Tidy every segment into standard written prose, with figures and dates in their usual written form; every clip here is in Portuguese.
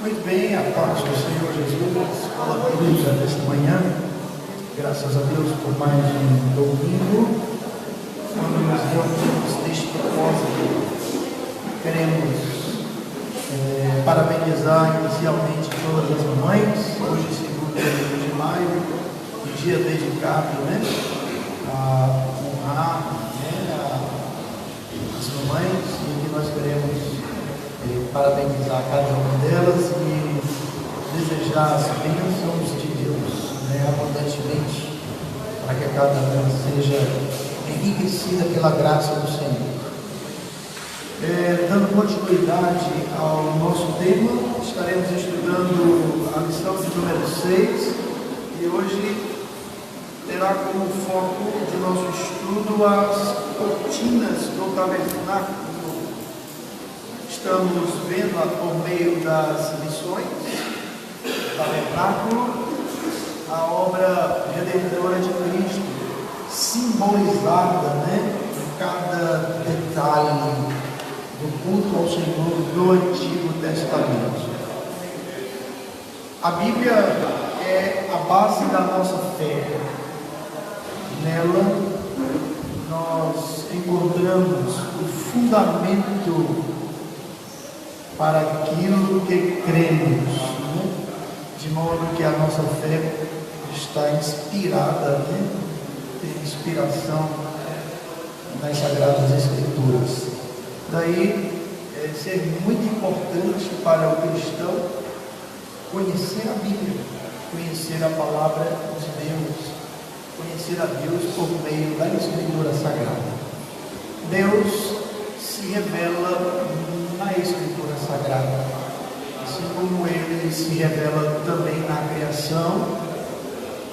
Muito bem, a paz do Senhor Jesus. Fala comigo nesta manhã. Graças a Deus por mais um domingo, quando nos reunimos neste propósito. Queremos parabenizar inicialmente todas as mamães. Hoje, segundo dia de maio, um dia dedicado, a honrar, as mamães, e que nós queremos parabenizar cada uma delas e desejar as bênçãos de Deus, abundantemente, para que cada uma seja enriquecida pela graça do Senhor. Dando continuidade ao nosso tema, estaremos estudando a lição de número 6 e hoje terá como foco de nosso estudo as cortinas do tabernáculo. Estamos vendo por meio das lições do tabernáculo a obra redentora de Cristo, simbolizada em cada detalhe do culto ao Senhor do Antigo Testamento. A Bíblia é a base da nossa fé. Nela nós encontramos o fundamento para aquilo que cremos, de modo que a nossa fé está inspirada, tem inspiração nas Sagradas Escrituras. Daí ser muito importante para o cristão conhecer a Bíblia, conhecer a palavra de Deus, conhecer a Deus por meio da Escritura Sagrada. Deus se revela na Escritura Sagrada, assim como Ele se revela também na criação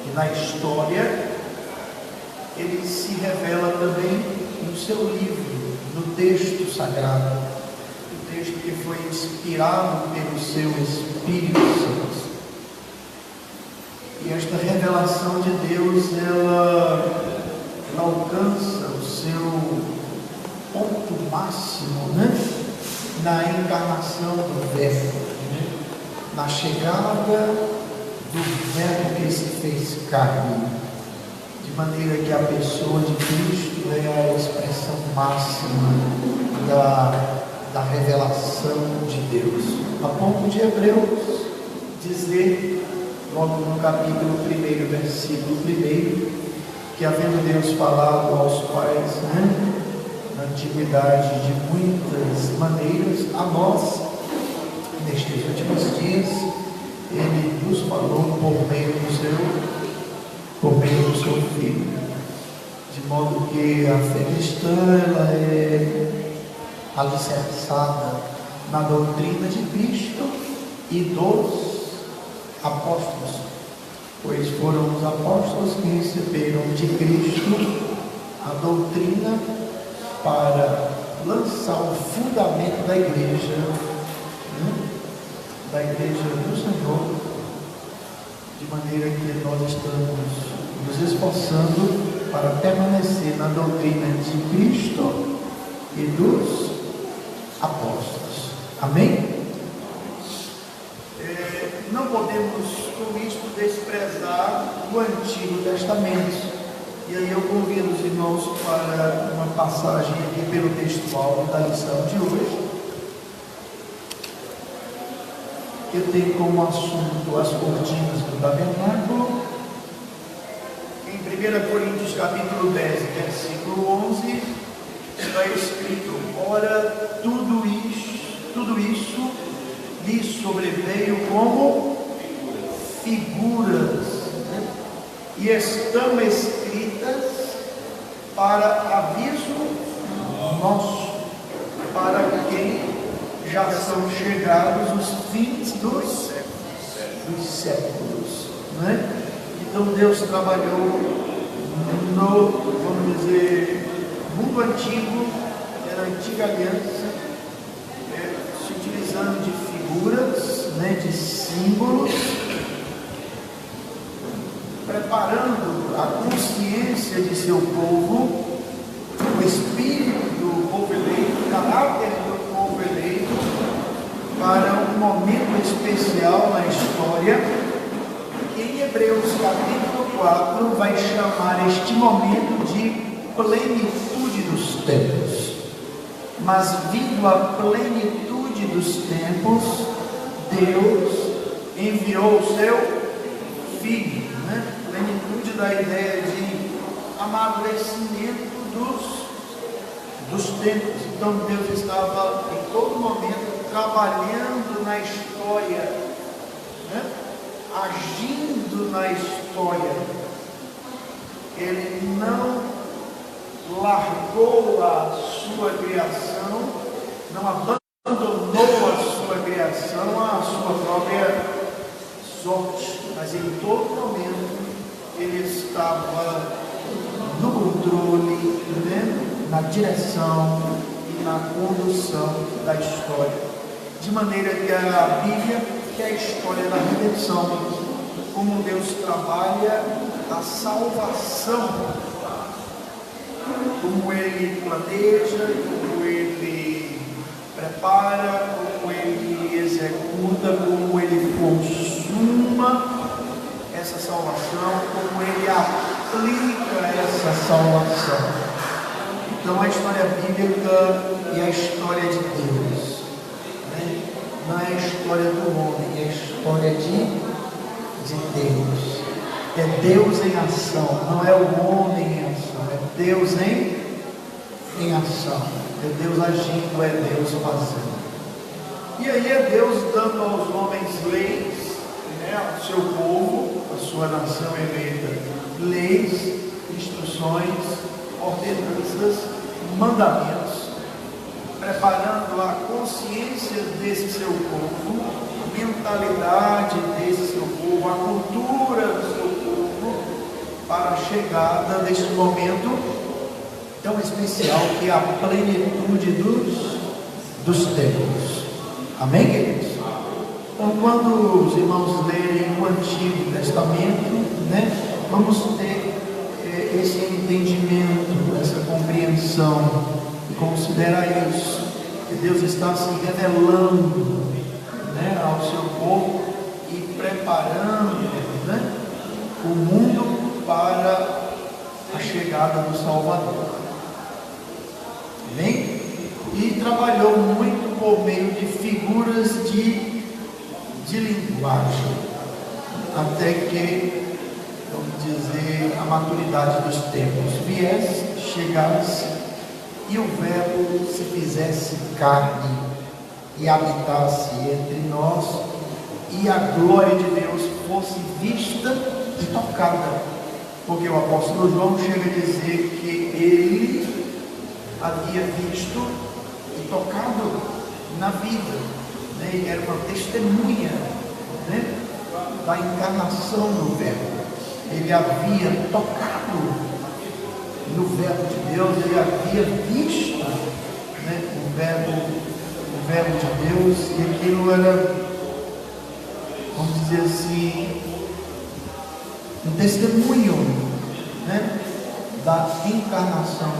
e na história. Ele se revela também no seu livro, no texto sagrado, o texto que foi inspirado pelo seu Espírito Santo. E esta revelação de Deus, ela alcança o seu ponto máximo, na encarnação do Verbo, na chegada do Verbo que se fez carne, de maneira que a pessoa de Cristo é a expressão máxima da revelação de Deus. A ponto de Hebreus dizer, logo no capítulo 1, versículo 1, que havendo Deus falado aos pais, na antiguidade de muitas maneiras, a nós, nestes últimos dias, Ele nos falou por meio do seu Filho, de modo que a fé cristã ela é alicerçada na doutrina de Cristo e dos apóstolos, pois foram os apóstolos que receberam de Cristo a doutrina para lançar o fundamento da igreja, do Senhor, de maneira que nós estamos nos esforçando para permanecer na doutrina de Cristo e dos apóstolos. Amém? Não podemos com isto desprezar o Antigo Testamento. E aí eu convido os irmãos para uma passagem aqui pelo textual da lição de hoje, que tem como assunto as cortinas do tabernáculo. Em 1 Coríntios capítulo 10, versículo 11, está escrito: ora, tudo isso lhe sobreveio como figuras, e estão escritas para aviso nosso, para quem já são chegados os fins dos séculos, Então Deus trabalhou no, vamos dizer, mundo antigo, na antiga aliança, se utilizando de figuras, de símbolos, preparando a consciência de seu povo, o espírito do povo eleito, o caráter do povo eleito, para um momento especial na história, que em Hebreus capítulo 4 vai chamar este momento de plenitude dos tempos. Mas vindo a plenitude dos tempos, Deus enviou o seu Filho, plenitude da ideia de amadurecimento dos tempos. Então Deus estava em todo momento trabalhando na história, agindo na história. Ele não largou a sua criação, não abandonou a sua criação à sua própria sorte, mas em todo momento ele estava no controle, na direção e na condução da história, de maneira que a Bíblia, que é a história da redenção, como Deus trabalha a salvação, como Ele planeja, como Ele prepara, como Ele executa, como Ele consuma essa salvação, como Ele aplica essa salvação. Então a história bíblica e a história de Deus, não é a história do homem, é a história de Deus. É Deus em ação, não é o homem em ação, é Deus em ação, é Deus agindo, é Deus fazendo. E aí é Deus dando aos homens leis, ao seu povo, a sua nação eleita, leis, instruções, ordenanças, mandamentos, preparando a consciência desse seu povo, a mentalidade desse seu povo, a cultura do seu povo, para a chegada deste momento tão especial que é a plenitude dos tempos. Amém, queridos? Então, quando os irmãos lerem o Antigo Testamento, vamos ter esse entendimento, essa compreensão, e considerar isso, que Deus está se revelando ao seu povo e preparando o mundo para a chegada do Salvador. Amém? E trabalhou muito por meio de figuras de linguagem, até que, vamos dizer, a maturidade dos tempos viesse, chegasse, e o Verbo se fizesse carne e habitasse entre nós, e a glória de Deus fosse vista e tocada, porque o apóstolo João chega a dizer que ele havia visto e tocado na vida, ele era uma testemunha da encarnação do Verbo. Ele havia tocado no Verbo de Deus, ele havia visto o Verbo de Deus, e aquilo era, vamos dizer assim, um testemunho da encarnação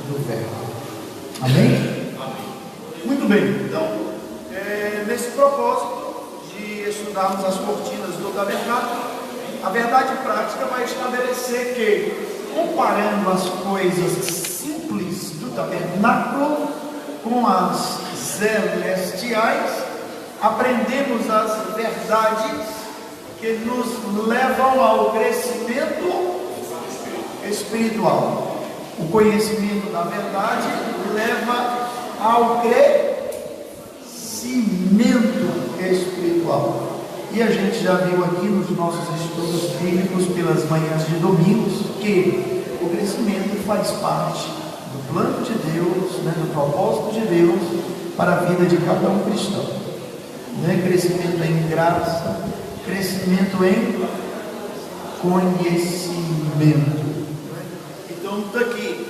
do Verbo. Amém? Muito bem, então nesse propósito de estudarmos as cortinas do tabernáculo, a verdade prática vai estabelecer que, comparando as coisas simples do tabernáculo com as celestiais, aprendemos as verdades que nos levam ao crescimento espiritual. O conhecimento da verdade leva ao crescimento espiritual. E a gente já viu aqui nos nossos estudos bíblicos pelas manhãs de domingos que o crescimento faz parte do plano de Deus, do propósito de Deus para a vida de cada um cristão. Crescimento em graça, crescimento em conhecimento. Então está aqui,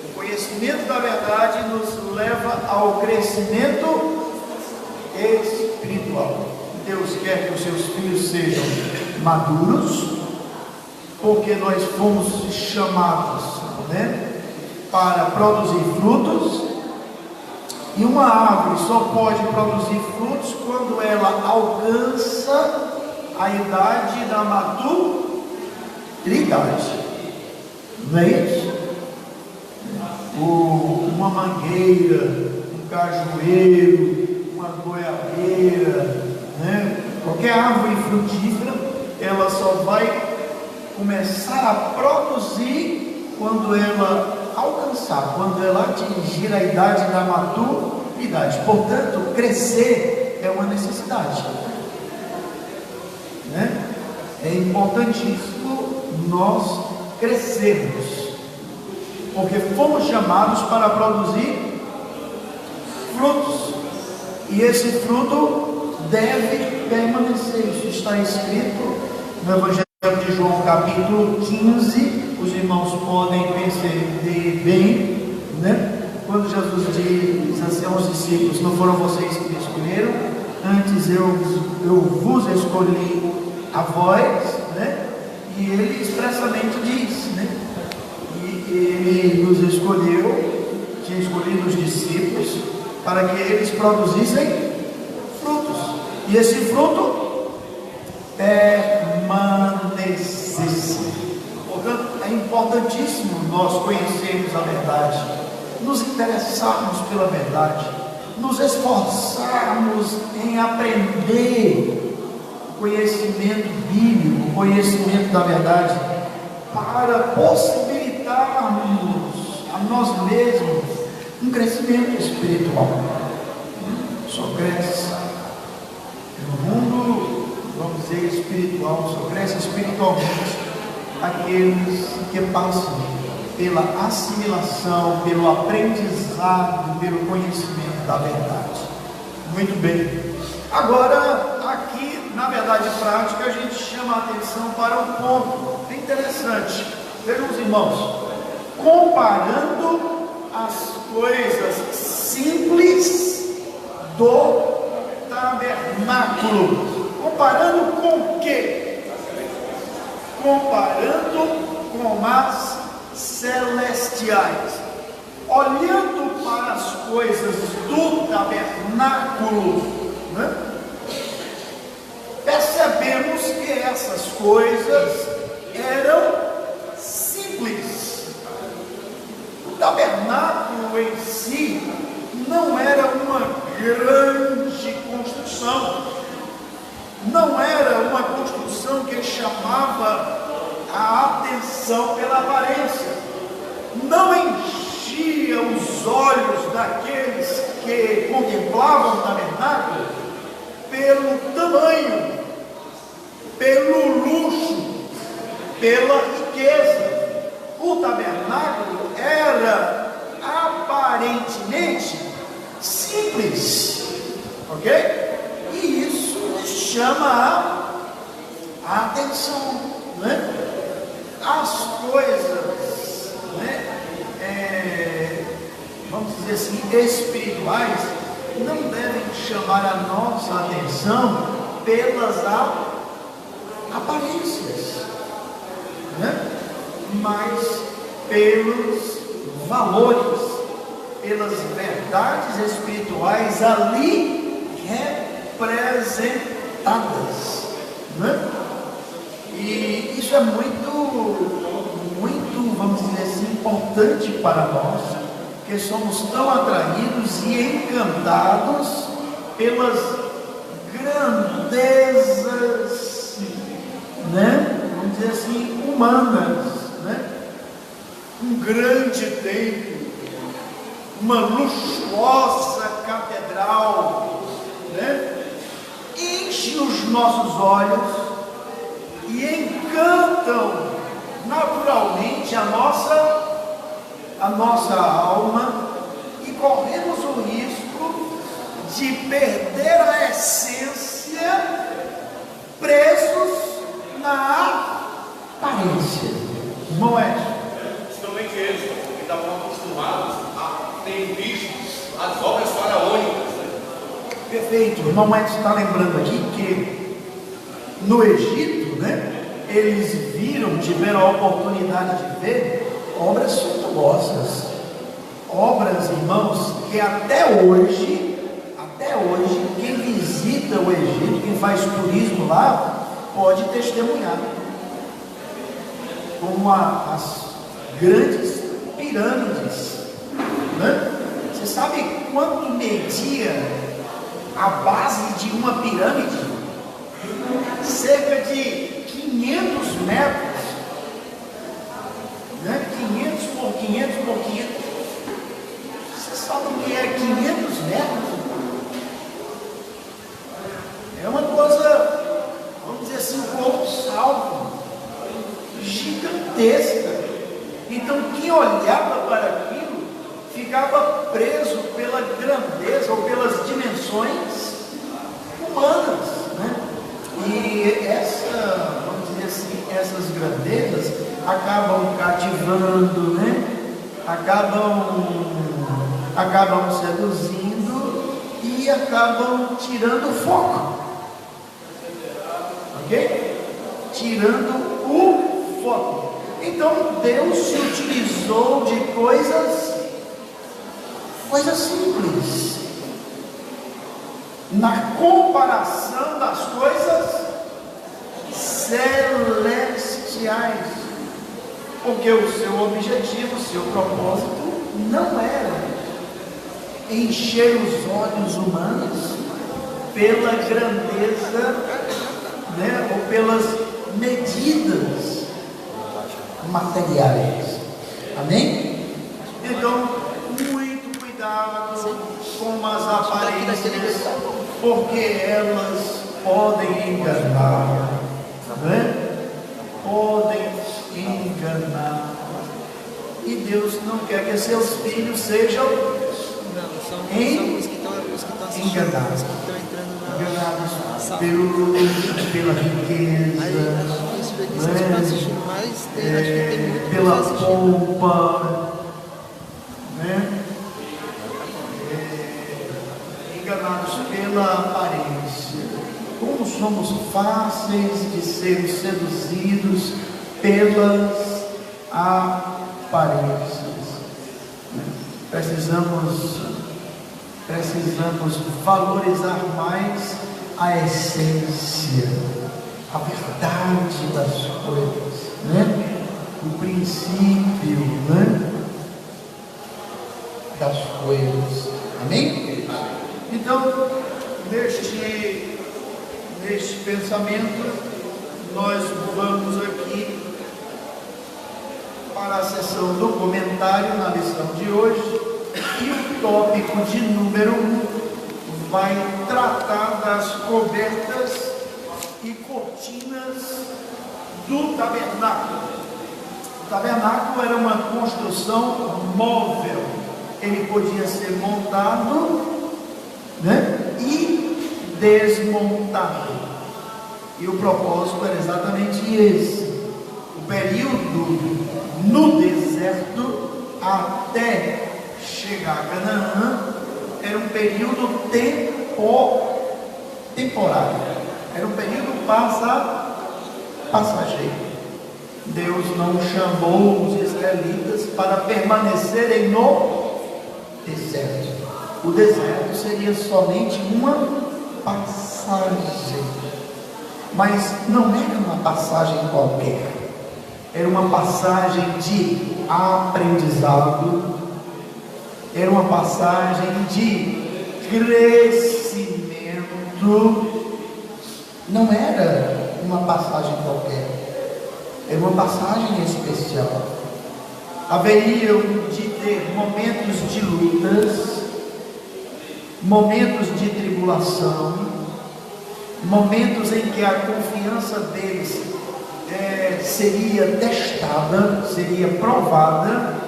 o conhecimento da verdade nos leva ao crescimento espiritual. Deus quer que os seus filhos sejam maduros, porque nós fomos chamados para produzir frutos E uma árvore só pode produzir frutos quando ela alcança a idade da maturidade. Não é isso? Uma mangueira, um cajueiro, uma goiabeira, né? Qualquer árvore frutífera, ela só vai começar a produzir quando ela alcançar, quando ela atingir a idade da maturidade. Portanto, crescer é uma necessidade, né? É importantíssimo nós crescermos, porque fomos chamados para produzir frutos, e esse fruto deve permanecer. Isso está escrito no Evangelho de João, capítulo 15. Os irmãos podem perceber bem, né? Quando Jesus diz assim aos discípulos: não foram vocês que me escolheram, antes eu vos escolhi a vós, né? E ele expressamente diz, né? E ele nos escolheu, tinha escolhido os discípulos para que eles produzissem frutos, e esse fruto permanecesse. Portanto, é importantíssimo nós conhecermos a verdade, nos interessarmos pela verdade, nos esforçarmos em aprender conhecimento bíblico, conhecimento da verdade, para possibilitarmos a nós mesmos um crescimento espiritual. Só cresce no mundo, vamos dizer, espiritual, só cresce espiritualmente aqueles que passam pela assimilação, pelo aprendizado, pelo conhecimento da verdade. Muito bem. Agora, aqui na verdade prática, a gente chama a atenção para um ponto interessante. Vejam os irmãos, comparando as coisas simples do tabernáculo. Comparando com o quê? Comparando com as celestiais. Olhando para as coisas do tabernáculo, né? Percebemos que essas coisas eram simples. O tabernáculo em si não era uma grande construção, não era uma construção que chamava a atenção pela aparência, não enchia os olhos daqueles que contemplavam o tabernáculo pelo tamanho, pelo luxo, pela riqueza. O tabernáculo era aparentemente simples, ok? E isso chama a atenção, né? As coisas, né? Vamos dizer assim, espirituais, não devem chamar a nossa atenção pelas aparências, né? Mas pelos valores, pelas verdades espirituais ali representadas, né? E isso é muito, vamos dizer assim, importante para nós, que somos tão atraídos e encantados pelas grandezas, né? Vamos dizer assim, humanas, né? Um grande templo, uma luxuosa catedral, né? Enche os nossos olhos e encantam naturalmente a nossa alma, e corremos o risco de perder a essência, presos na aparência. Não é? Principalmente eles, que estavam acostumados a ter visto as obras faraônicas. Perfeito. O irmão Edson está lembrando aqui que no Egito, né, eles tiveram a oportunidade de ver obras suntuosas, obras, irmãos, Porque até hoje, quem visita o Egito, quem faz turismo lá, pode testemunhar como as grandes pirâmides, né? Você sabe quanto media a base de uma pirâmide? Cerca de 500 metros, né? 500 por 500 por 500. Você sabe o que é 500 metros? É uma coisa, vamos dizer assim, colossal, gigantesca. Então quem olhava para aquilo ficava preso pela grandeza ou pelas dimensões humanas, né? E vamos dizer assim, essas grandezas acabam cativando, né? Acabam seduzindo e acabam tirando o foco, ok? Tirando o foco. Então Deus se utilizou de coisas simples na comparação das coisas celestiais, porque o seu objetivo, o seu propósito não era encher os olhos humanos pela grandeza, né, ou pelas medidas materiais. Amém? Então, muito cuidado com as aparências, porque elas podem enganar, né? Podem enganar. E Deus não quer que seus filhos sejam enganados pela riqueza, pela pompa, né? Enganados pela aparência. Como somos fáceis de sermos seduzidos pelas aparências, né? Precisamos valorizar mais a essência, a verdade das coisas, né? O princípio, né? Das coisas. Amém? Então, neste pensamento, nós vamos aqui para a sessão do comentário na lição de hoje, e o tópico de número 1 vai tratar das cobertas e cortinas do tabernáculo. O tabernáculo era uma construção móvel, ele podia ser montado, né, e desmontado, e o propósito era exatamente esse. O período no deserto até chegar a Canaã era um período temporário, era um período passageiro. Deus não chamou os israelitas para permanecerem no deserto. O deserto seria somente uma passagem, mas não era uma passagem qualquer, era uma passagem de aprendizado, era uma passagem de crescimento, não era uma passagem qualquer, era uma passagem especial. Haveriam de ter momentos de lutas, momentos de tribulação, momentos em que a confiança deles seria testada, seria provada,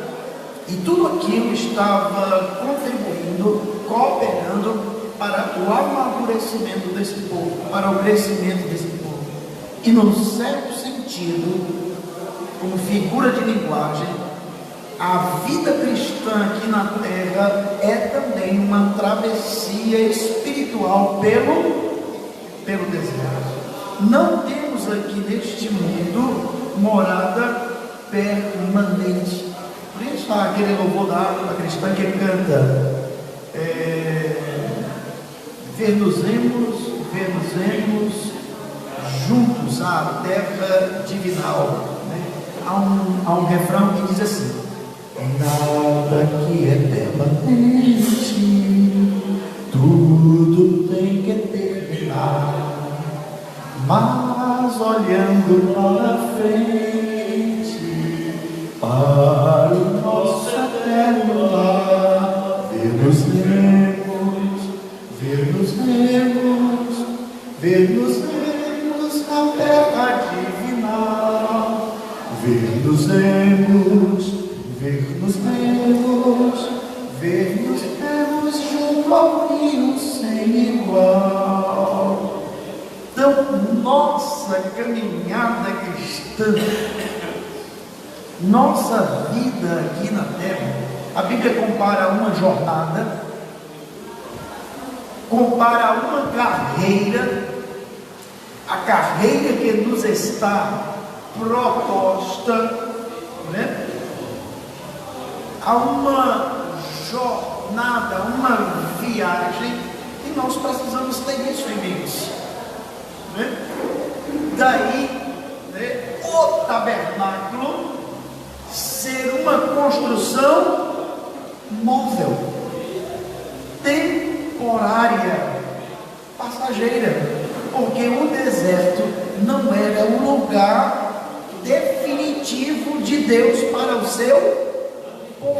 e tudo aquilo estava contribuindo, cooperando para o amadurecimento desse povo, para o crescimento desse povo. E num certo sentido, como figura de linguagem, a vida cristã aqui na terra é também uma travessia espiritual pelo deserto. Não temos aqui neste mundo morada permanente. Por isso aquele louvor da harpa cristã que canta: ver-nos-emos juntos à terra divinal, né? Há um refrão que diz assim: nada que é permanente, tudo tem que terminar, mas olhando para frente, para o nosso eterno lar, ver-nos-emos na terra divinal, ver-nos-emos junto ao rio sem igual. Então, nossa caminhada cristã, nossa vida aqui na terra, a Bíblia compara uma jornada, compara uma carreira, a carreira que nos está proposta, né? A uma jornada, uma viagem, e nós precisamos ter isso em mente, né? Daí, né, o tabernáculo ser uma construção móvel, temporária, passageira, porque o deserto não era o lugar definitivo de Deus para o seu povo.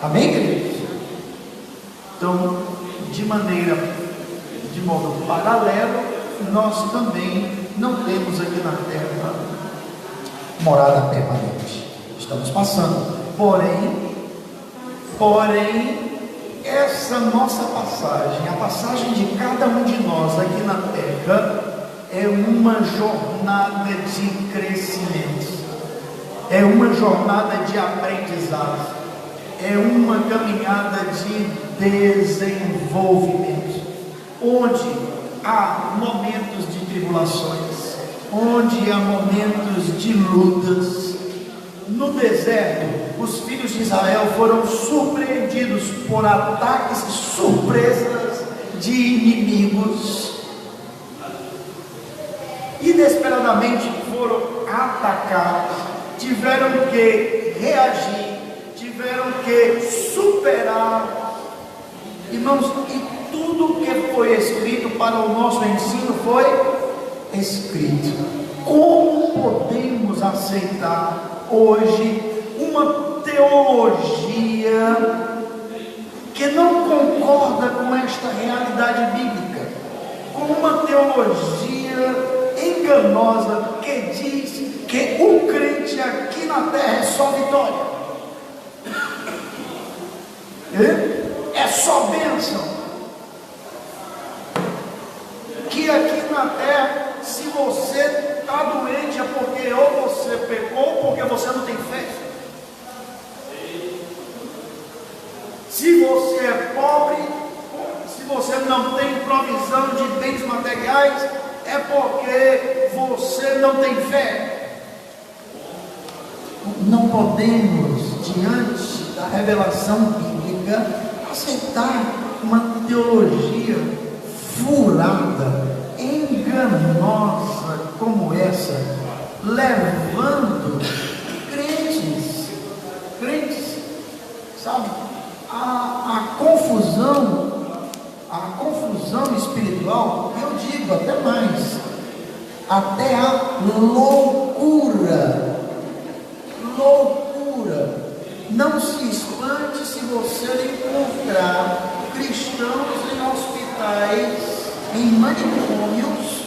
Amém, queridos? Então, de modo paralelo, nós também não temos aqui na terra morada permanente. Estamos passando, porém, essa nossa passagem, a passagem de cada um de nós aqui na terra, é uma jornada de crescimento, é uma jornada de aprendizado, é uma caminhada de desenvolvimento, onde há momentos de tribulações, onde há momentos de lutas. No deserto, os filhos de Israel foram surpreendidos por ataques e surpresas de inimigos. Inesperadamente foram atacados, tiveram que reagir, tiveram que superar. Irmãos, e tudo que foi escrito para o nosso ensino foi escrito. Como podemos aceitar hoje uma teologia que não concorda com esta realidade bíblica, com uma teologia enganosa que diz que o crente aqui na terra é só vitória, é só bênção, que aqui na terra, se você está doente é porque ou você pecou ou porque você não tem fé. Se você é pobre, se você não tem provisão de bens materiais, é porque você não tem fé. Não podemos, diante da revelação bíblica, aceitar uma teologia furada, enganosa como essa, levando crentes, sabe, a confusão espiritual, eu digo até mais, até a loucura. Não se espante se você encontrar cristãos em hospitais, em manicômios,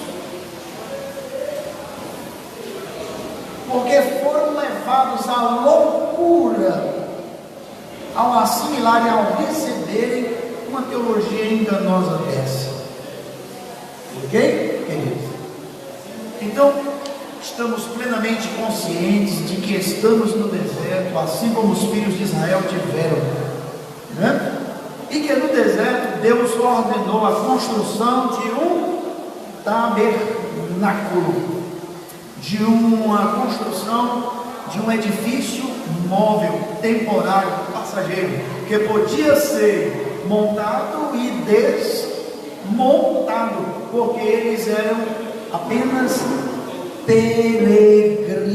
porque foram levados à loucura ao assimilarem, ao receberem uma teologia enganosa dessa. Ok, queridos? Então, estamos plenamente conscientes de que estamos no deserto, assim como os filhos de Israel tiveram, né? E que no deserto Deus ordenou a construção de um tabernáculo, de uma construção de um edifício móvel, temporário, passageiro, que podia ser montado e desmontado. montado, porque eles eram apenas peregrinos.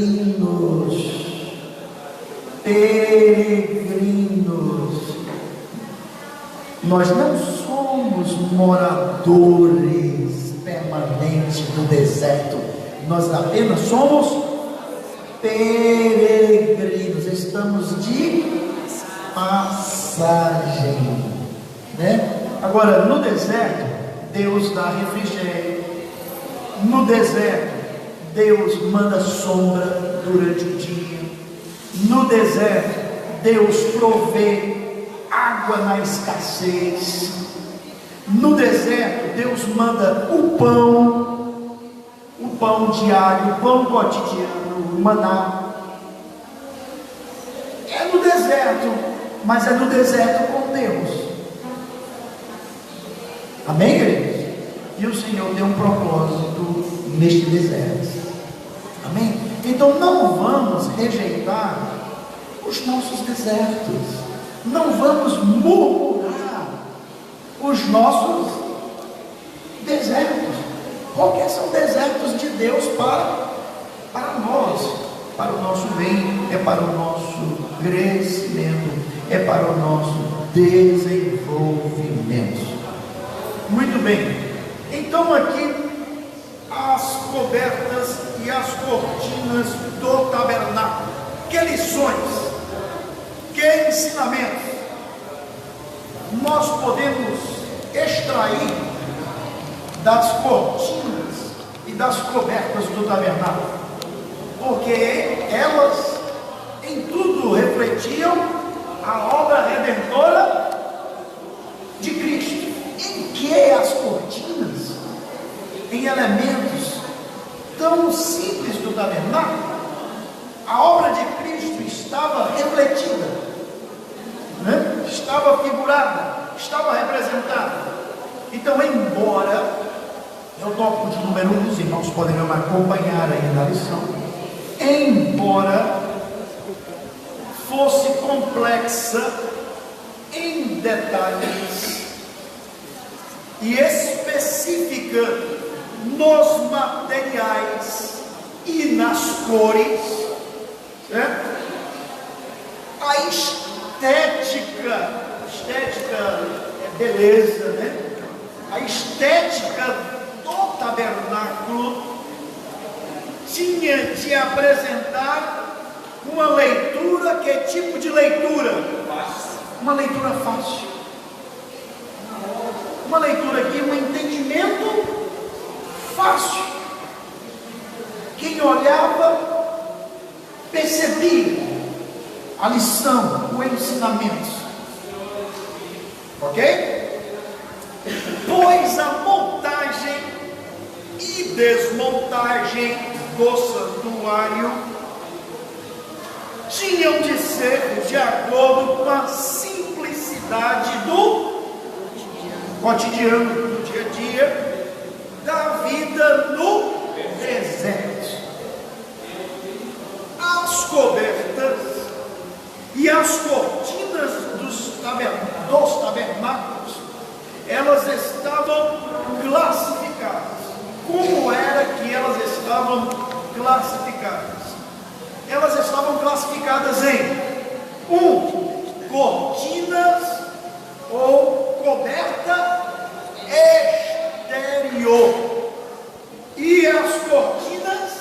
Nós não somos moradores permanentes do deserto, nós apenas somos peregrinos, estamos de passagem, né? Agora, no deserto, Deus dá refrigério. No deserto, Deus manda sombra durante o dia. No deserto, Deus provê água na escassez. No deserto, Deus manda o pão diário, o pão cotidiano, o maná. É no deserto, mas é no deserto com Deus. Amém, queridos? E o Senhor tem um propósito neste deserto. Amém? Então não vamos rejeitar os nossos desertos. Não vamos murmurar os nossos desertos, porque são desertos de Deus para nós, para o nosso bem, é para o nosso crescimento, é para o nosso desenvolvimento. Muito bem, então aqui as cobertas e as cortinas do tabernáculo. Que lições, que ensinamentos nós podemos extrair das cortinas e das cobertas do tabernáculo? Porque elas em tudo refletiam a obra redentora de Cristo. Em que as cortinas, em elementos tão simples do tabernáculo, a obra de Cristo estava refletida, né? Estava figurada, estava representada. Então, embora, eu toco de número 1, os irmãos podem me acompanhar aí na lição, embora fosse complexa em detalhes e específica nos materiais e nas cores, né? A estética é beleza, né? A estética do tabernáculo tinha de apresentar uma leitura. Que tipo de leitura? Uma leitura fácil, uma leitura aqui, um entendimento fácil. Quem olhava percebia a lição, o ensinamento. Ok? Pois a montagem e desmontagem do santuário tinham de ser de acordo com a simplicidade do cotidiano, do dia a dia, da vida no deserto. As cobertas e as cortinas dos tabernáculos, elas estavam classificadas. Como era que elas estavam classificadas? Elas estavam classificadas em cortinas ou coberta exterior e as cortinas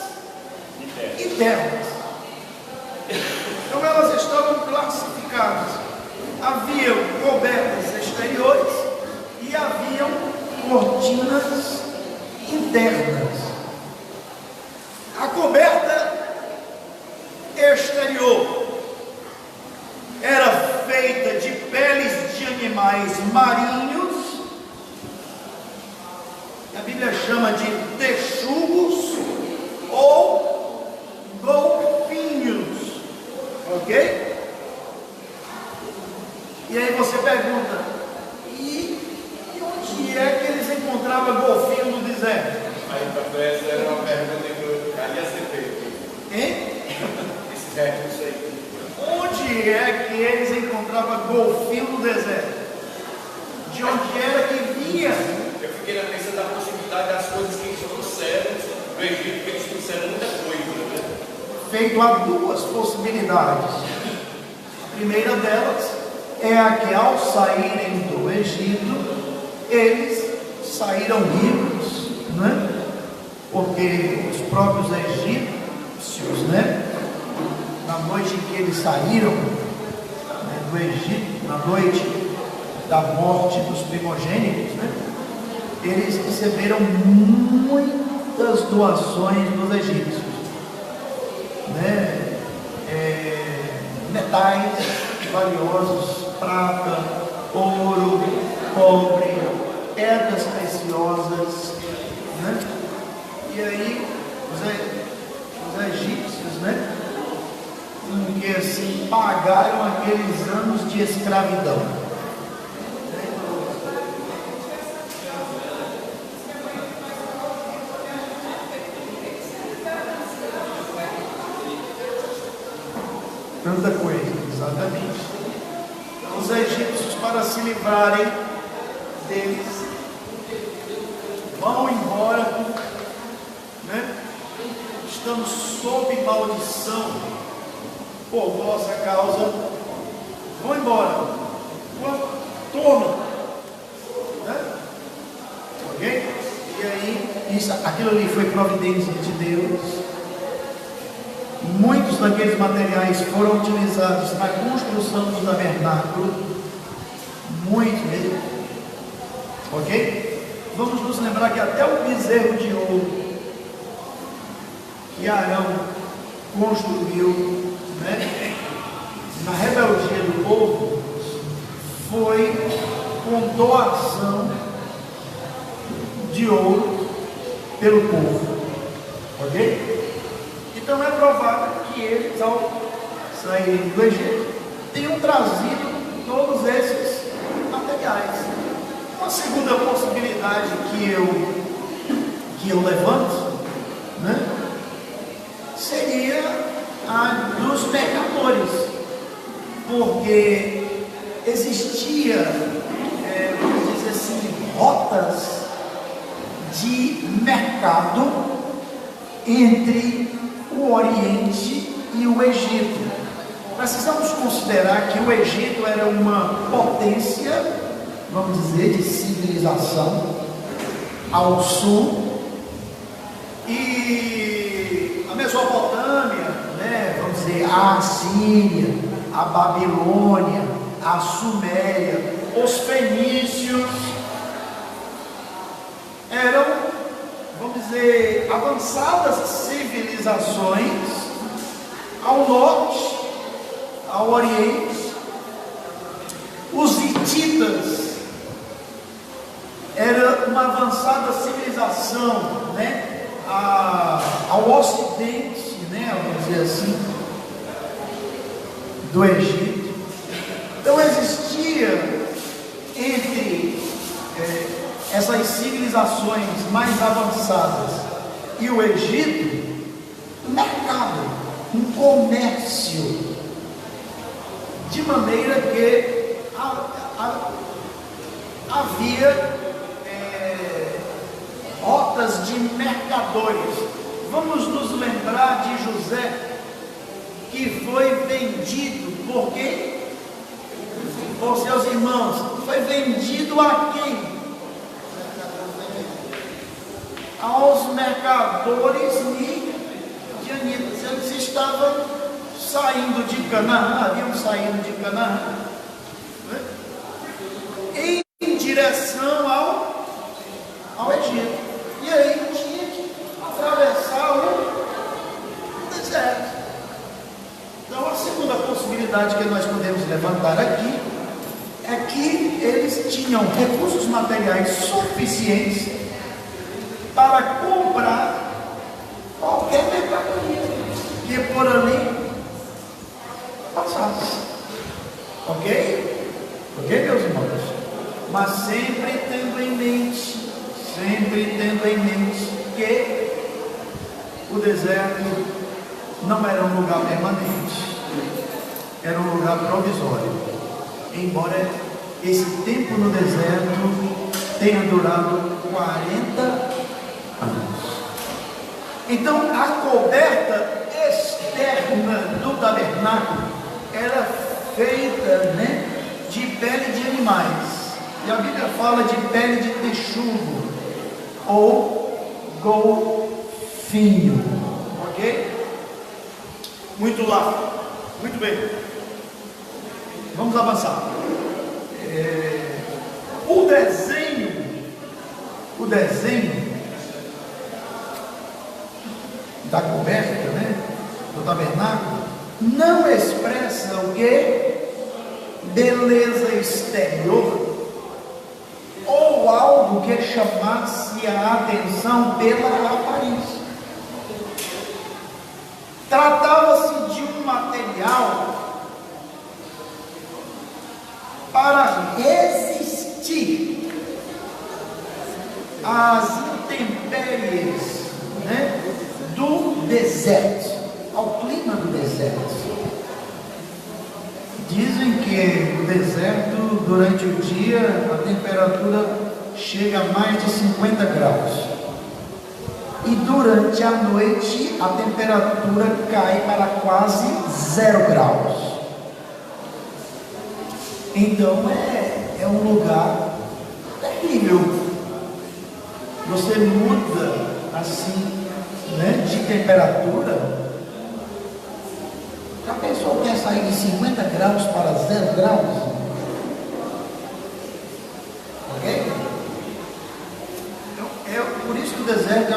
internas. Então elas estavam classificadas. Haviam cobertas exteriores e haviam cortinas internas. A coberta exterior era feita de peles de animais marinhos, a Bíblia chama de texugos ou golfinhos, ok? E aí você pergunta, e onde é que eles encontravam golfinho no deserto? Aí para essa era uma pergunta que eu ia ser feita. Hein? Esse répteis aí. Onde é que eles encontravam golfinho no deserto? De onde era que vinha? Eu fiquei tem a questão da possibilidade das coisas que eles trouxeram do Egito, que eles trouxeram muita coisa, né? Feito há duas possibilidades. A primeira delas é a que, ao saírem do Egito, eles saíram ricos, né? Porque os próprios egípcios, né, na noite em que eles saíram, né, do Egito, na noite da morte dos primogênitos, né, eles receberam muitas doações dos egípcios, né, metais valiosos, prata, ouro, cobre, pedras preciosas, né? E aí os egípcios, né, que assim pagaram aqueles anos de escravidão. Tanta coisa, exatamente. Então, os egípcios, para se livrarem deles, vão embora, né? Estamos sob maldição por vossa causa. Vão embora, toma, né? Ok? E aí, aquilo ali foi providência de Deus. Muitos daqueles materiais foram utilizados na construção do tabernáculo, muitos mesmo, ok? Vamos nos lembrar que até o bezerro de ouro que Arão construiu, né, na rebeldia do povo, foi com doação de ouro pelo povo, ok? Então é provável que eles, ao saírem do Egito, tenham trazido todos esses materiais. Uma segunda possibilidade que eu levanto, né, seria a dos mercadores, porque existia, vamos dizer assim, rotas de mercado entre o Oriente e o Egito. Precisamos considerar que o Egito era uma potência, vamos dizer, de civilização ao sul, e a Mesopotâmia, né, vamos dizer, a Assíria, a Babilônia, a Suméria, os fenícios eram, vamos dizer, avançadas civilizações ao norte, ao oriente. Os hititas era uma avançada civilização, né, ao ocidente, né, vamos dizer assim, do Egito. Então existia entre essas civilizações mais avançadas e o Egito um mercado, um comércio, de maneira que havia rotas de mercadores. Vamos nos lembrar de José, que foi vendido por quem? Por seus irmãos. Foi vendido a quem? Aos mercadores midianitas. Eles estavam saindo de Canaã, haviam saído de Canaã, né, em direção ao Egito. E aí tinha que atravessar o deserto. Então a segunda possibilidade que nós podemos levantar aqui é que eles tinham recursos materiais suficientes para comprar qualquer mercadoria que por ali passasse. Ok? Ok, meus irmãos? Mas sempre tendo em mente que o deserto não era um lugar permanente, era um lugar provisório. Embora esse tempo no deserto tenha durado 40 anos. Então a coberta externa do tabernáculo era feita, de pele de animais. E a Bíblia fala de pele de texugo ou golfinho, ok? Muito largo. Muito bem. Vamos avançar. O desenho da coberta, do tabernáculo, não expressa o que? Beleza exterior ou algo que chamasse a atenção pela aparência. Tratava-se de um material para resistir às intempéries, do deserto, ao clima do deserto. Dizem que no deserto, durante o dia, a temperatura chega a mais de 50 graus. E durante a noite, a temperatura cai para quase 0 graus. Então é um lugar terrível. Você muda assim, de temperatura. A pessoa quer sair de 50 graus para 0 graus? Ok? Então, por isso que o deserto é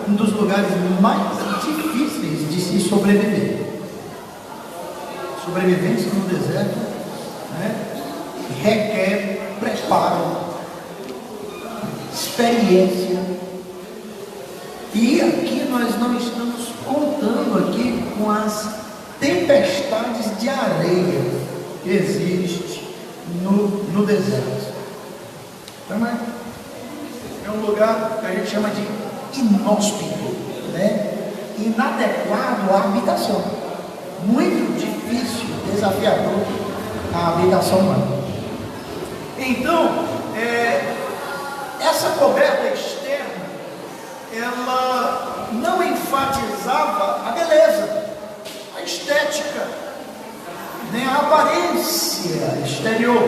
um dos lugares mais difíceis de se sobreviver. Sobrevivência no deserto requer preparo, experiência. E aqui nós não estamos contando aqui com as tempestades de areia que existe no deserto. Então, é um lugar que a gente chama de inóspito, inadequado à habitação, muito difícil, desafiador a habitação humana. Então, essa coberta externa, ela não enfatizava a beleza, a estética, nem a aparência exterior,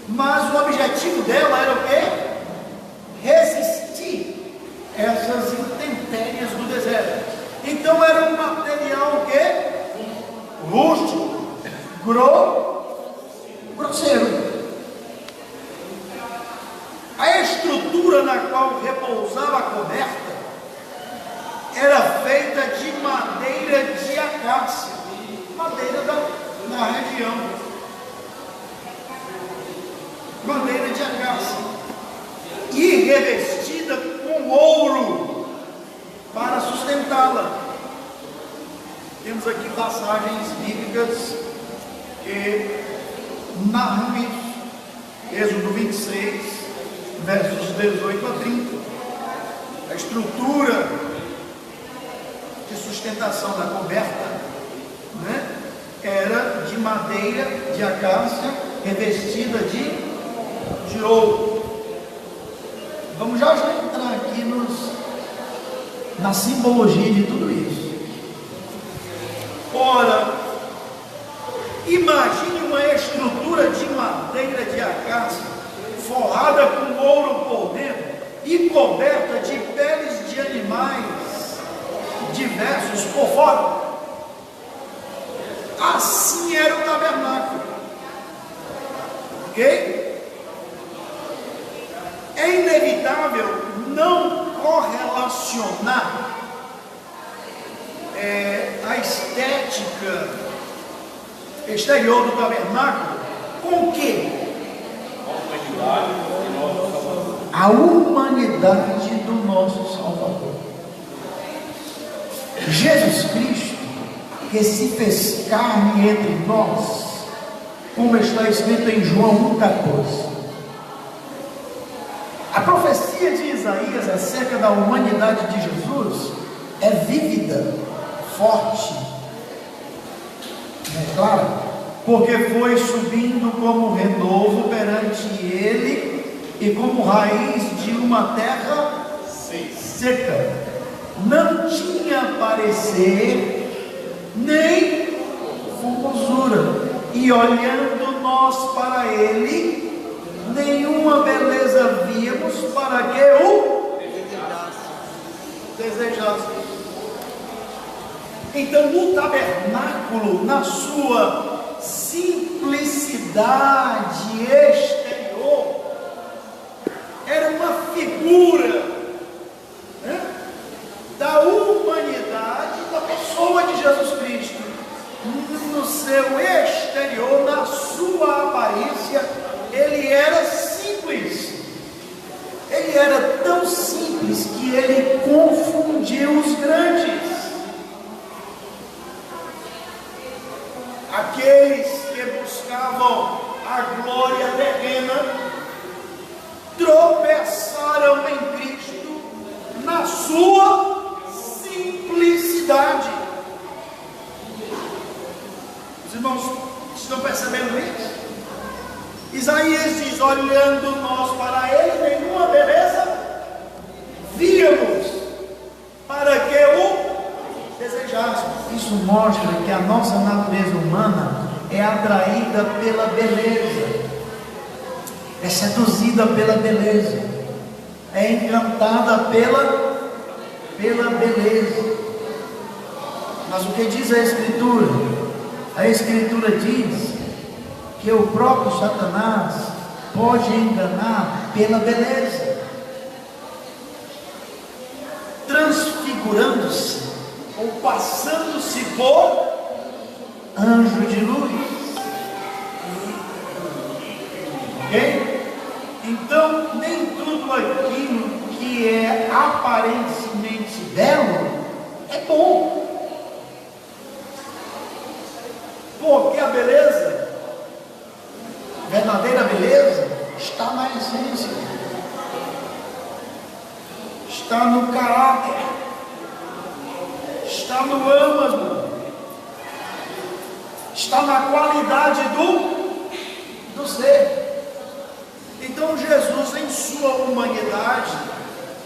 mas o objetivo dela era o quê? Resistir essas intempéries do deserto. Então era um material o quê? Rústico, grosseiro. A estrutura na qual repousava a coberta era feita de madeira de acácia, madeira da região, madeira de acácia, e revestida com ouro para sustentá-la. Temos aqui passagens bíblicas que narram isso. Êxodo 26, versos 18 a 30. A estrutura de sustentação da coberta era de madeira de acácia revestida de ouro. Vamos já entrar aqui na simbologia de tudo isso. Ora, imagine uma estrutura de madeira de acácia forrada com ouro por dentro e coberta de peles de animais diversos por fora. Assim era o tabernáculo, ok? É inevitável não correlacionar a estética exterior do tabernáculo com o quê? A humanidade do nosso Salvador. Jesus Cristo, que se fez carne entre nós, como está escrito em João 1,14. A profecia de Isaías acerca da humanidade de Jesus é vívida, forte, claro, porque foi subindo como renovo perante ele e como raiz de uma terra seca. Não tinha parecer nem formosura, e olhando nós para ele, nenhuma beleza víamos para que o desejássemos. Então, no tabernáculo, na sua simplicidade exterior, era uma figura, né, da humanidade da pessoa de Jesus Cristo. No seu exterior, na sua aparência, ele era simples. Ele era tão simples que ele confundiu os grandes. Aqueles que buscavam a glória terrena tropeçaram em Cristo na sua simplicidade. Os irmãos estão percebendo isso? Isaías diz: olhando nós para ele, nenhuma beleza víamos para que o desejássemos. Isso mostra que a nossa natureza humana é atraída pela beleza, é seduzida pela beleza, é encantada pela beleza. Mas o que diz a Escritura? A Escritura diz que o próprio Satanás pode enganar pela beleza, transfigurando-se ou passando-se por anjo de luz. Ok? Então, nem tudo aquilo que é aparentemente belo é bom, porque a beleza, verdadeira beleza, está na essência, está no caráter, está no âmago, está na qualidade do ser. Então Jesus, em sua humanidade,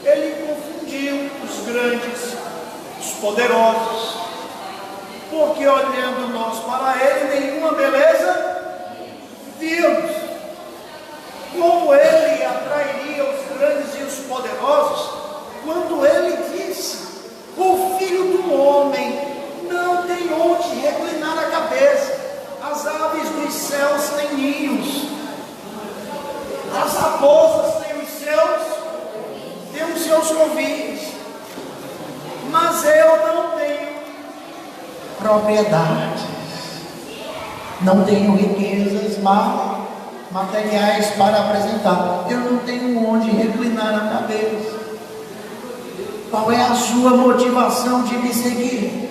ele confundiu os grandes, os poderosos, porque olhando nós para ele, nenhuma beleza vimos. Como ele atrairia os grandes e os poderosos, quando ele disse: o Filho do Homem não tem onde reclinar a cabeça, as aves dos céus têm ninhos, as raposas têm os seus covis, mas eu não tenho propriedades, não tenho riquezas materiais para apresentar, eu não tenho onde reclinar a cabeça. Qual é a sua motivação de me seguir?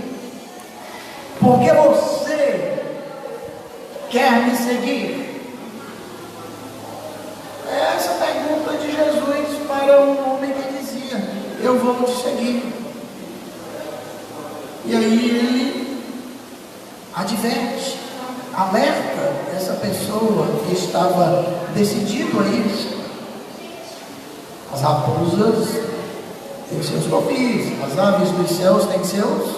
Por que você quer me seguir? É essa pergunta de Jesus para um homem que dizia: eu vou te seguir. E aí ele adverte, alerta essa pessoa que estava decidido a isso. As raposas têm seus covis, as aves dos céus têm seus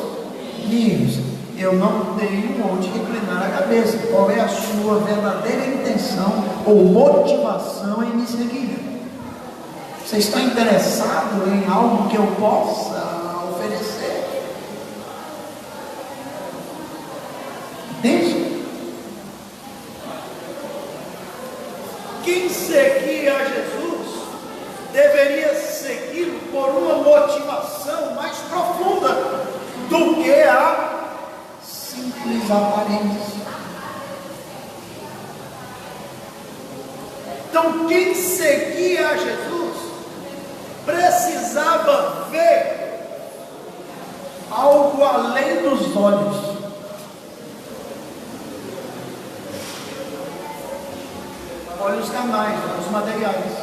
ninhos. Eu não tenho onde reclinar a cabeça. Qual é a sua verdadeira intenção ou motivação em me seguir? Você está interessado em algo que eu possa oferecer? Entende? Quem seguia a Jesus deveria segui-lo por uma motivação mais profunda do que a simples aparência. Então, quem seguia a Jesus precisava ver algo além dos olhos. Olhos carnais, olhos materiais.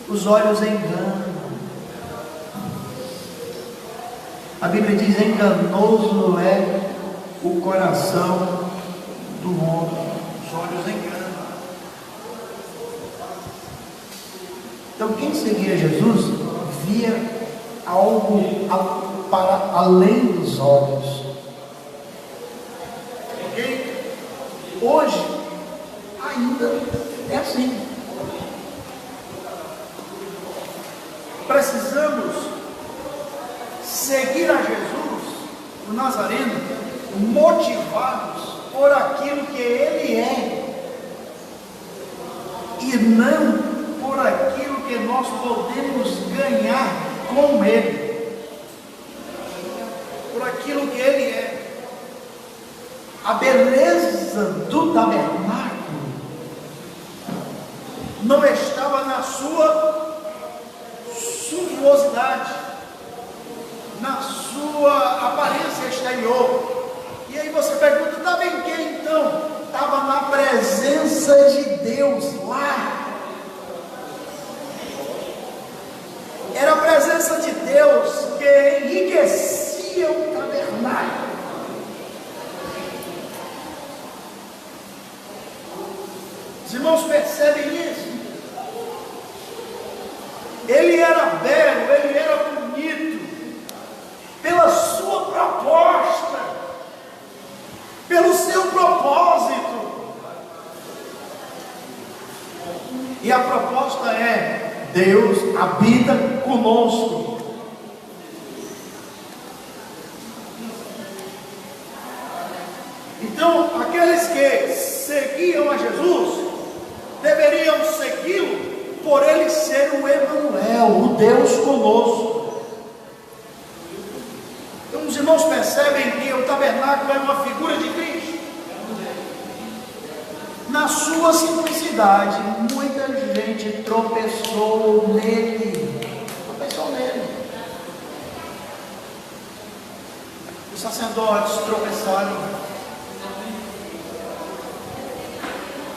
Os olhos enganam. A Bíblia diz: enganoso é o coração do homem. Os olhos enganam. Então, quem seguia Jesus via algo para além dos olhos. Ok? Hoje, ainda é assim. Precisamos seguir a Jesus, o Nazareno, motivados por aquilo que Ele é, e não por aquilo que nós podemos ganhar com Ele, por aquilo que Ele é. A beleza do tabernáculo não estava na sua suntuosidade, na sua aparência exterior. E aí você pergunta, estava em que então? Estava na presença de Deus lá. Era a presença de Deus que enriquecia o tabernáculo. Os irmãos percebem isso? Ele era belo, ele era bonito, pela sua proposta, pelo seu propósito. E a proposta é: Deus habita conosco. Então, aqueles que seguiam a Jesus deveriam segui-lo por ele ser o Emanuel, o Deus conosco. Então os irmãos percebem que o tabernáculo é uma figura de Cristo. Na sua simplicidade, muita gente tropeçou nele. Os sacerdotes tropeçaram.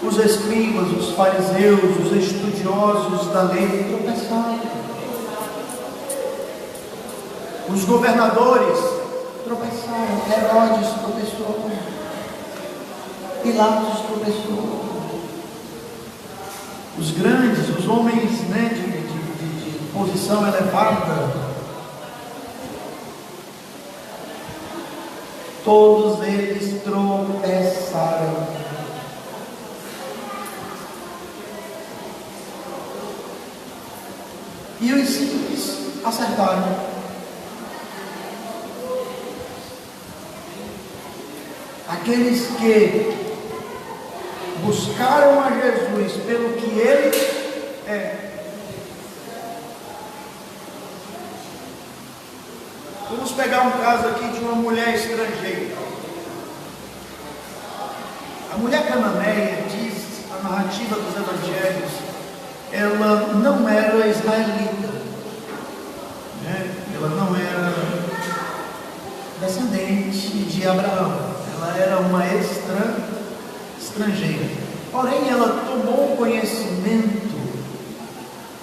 Os escribas, os fariseus, os estudiosos da lei tropeçaram. Os governadores tropeçaram. Herodes tropeçou. Pilatos tropeçou. Os grandes, os homens, de posição elevada, todos eles tropeçaram. E os simples acertaram. Aqueles que buscaram a Jesus pelo que Ele é. Vamos pegar um caso aqui de uma mulher estrangeira. A mulher cananeia, diz a narrativa dos evangelhos, ela não era israelita, né? Ela não era descendente de Abraão, ela era uma estrangeira. Porém, ela tomou conhecimento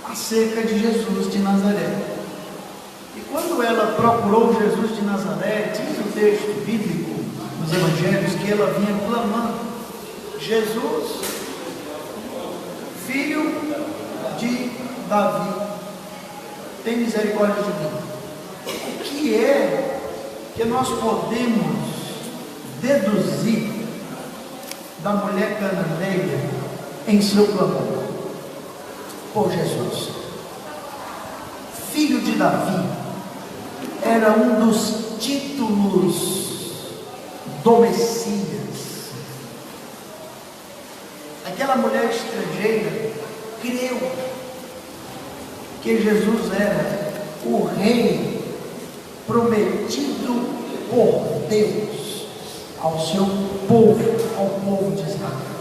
acerca de Jesus de Nazaré. E quando ela procurou Jesus de Nazaré, diz o texto bíblico nos evangelhos que ela vinha clamando: Jesus, filho de Davi, tem misericórdia de mim. O que é que nós podemos deduzir da mulher cananeia em seu clamor por Jesus? Filho de Davi era um dos títulos do Messias. Aquela mulher estrangeira creu que Jesus era o rei prometido por Deus ao seu povo, ao povo de Israel.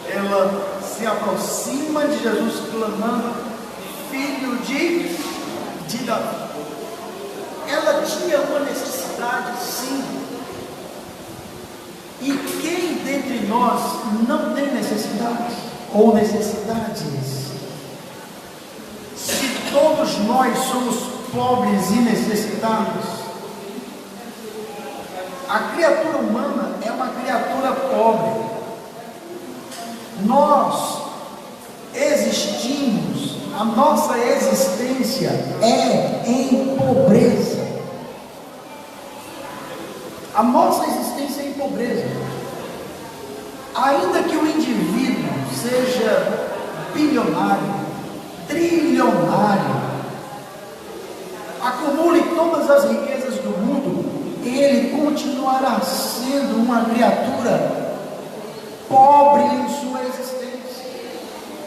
Ela se aproxima de Jesus clamando: filho de Davi. Ela tinha uma necessidade, sim. E quem dentre nós não tem necessidade ou necessidades? Se todos nós somos pobres e necessitados, a criatura humana é uma criatura pobre. Nós existimos, a nossa existência é em pobreza. A nossa existência é em pobreza. Ainda que o indivíduo seja bilionário, trilionário, acumule todas as riquezas do mundo, ele continuará sendo uma criatura pobre em sua existência.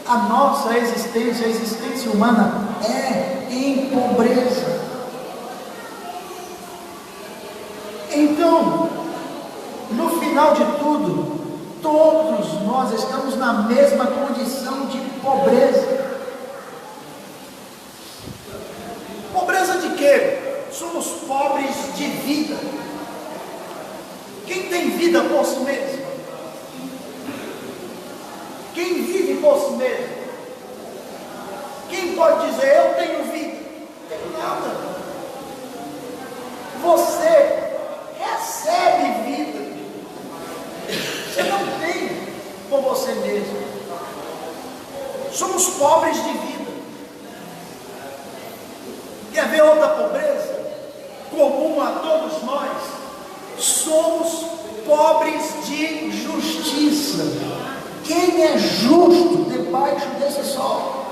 A nossa existência, a existência humana é em pobreza. Então, no final de tudo, todos nós estamos na mesma condição de pobreza. Pobreza de quê? Somos pobres de vida. Quem tem vida por si mesmo? Quem vive por si mesmo? Quem pode dizer, eu tenho vida? Não tenho nada. Você recebe vida. Você não tem por você mesmo. Somos pobres de vida. Quer ver outra pobreza? Comum a todos nós. Somos pobres de justiça. Quem é justo debaixo desse sol?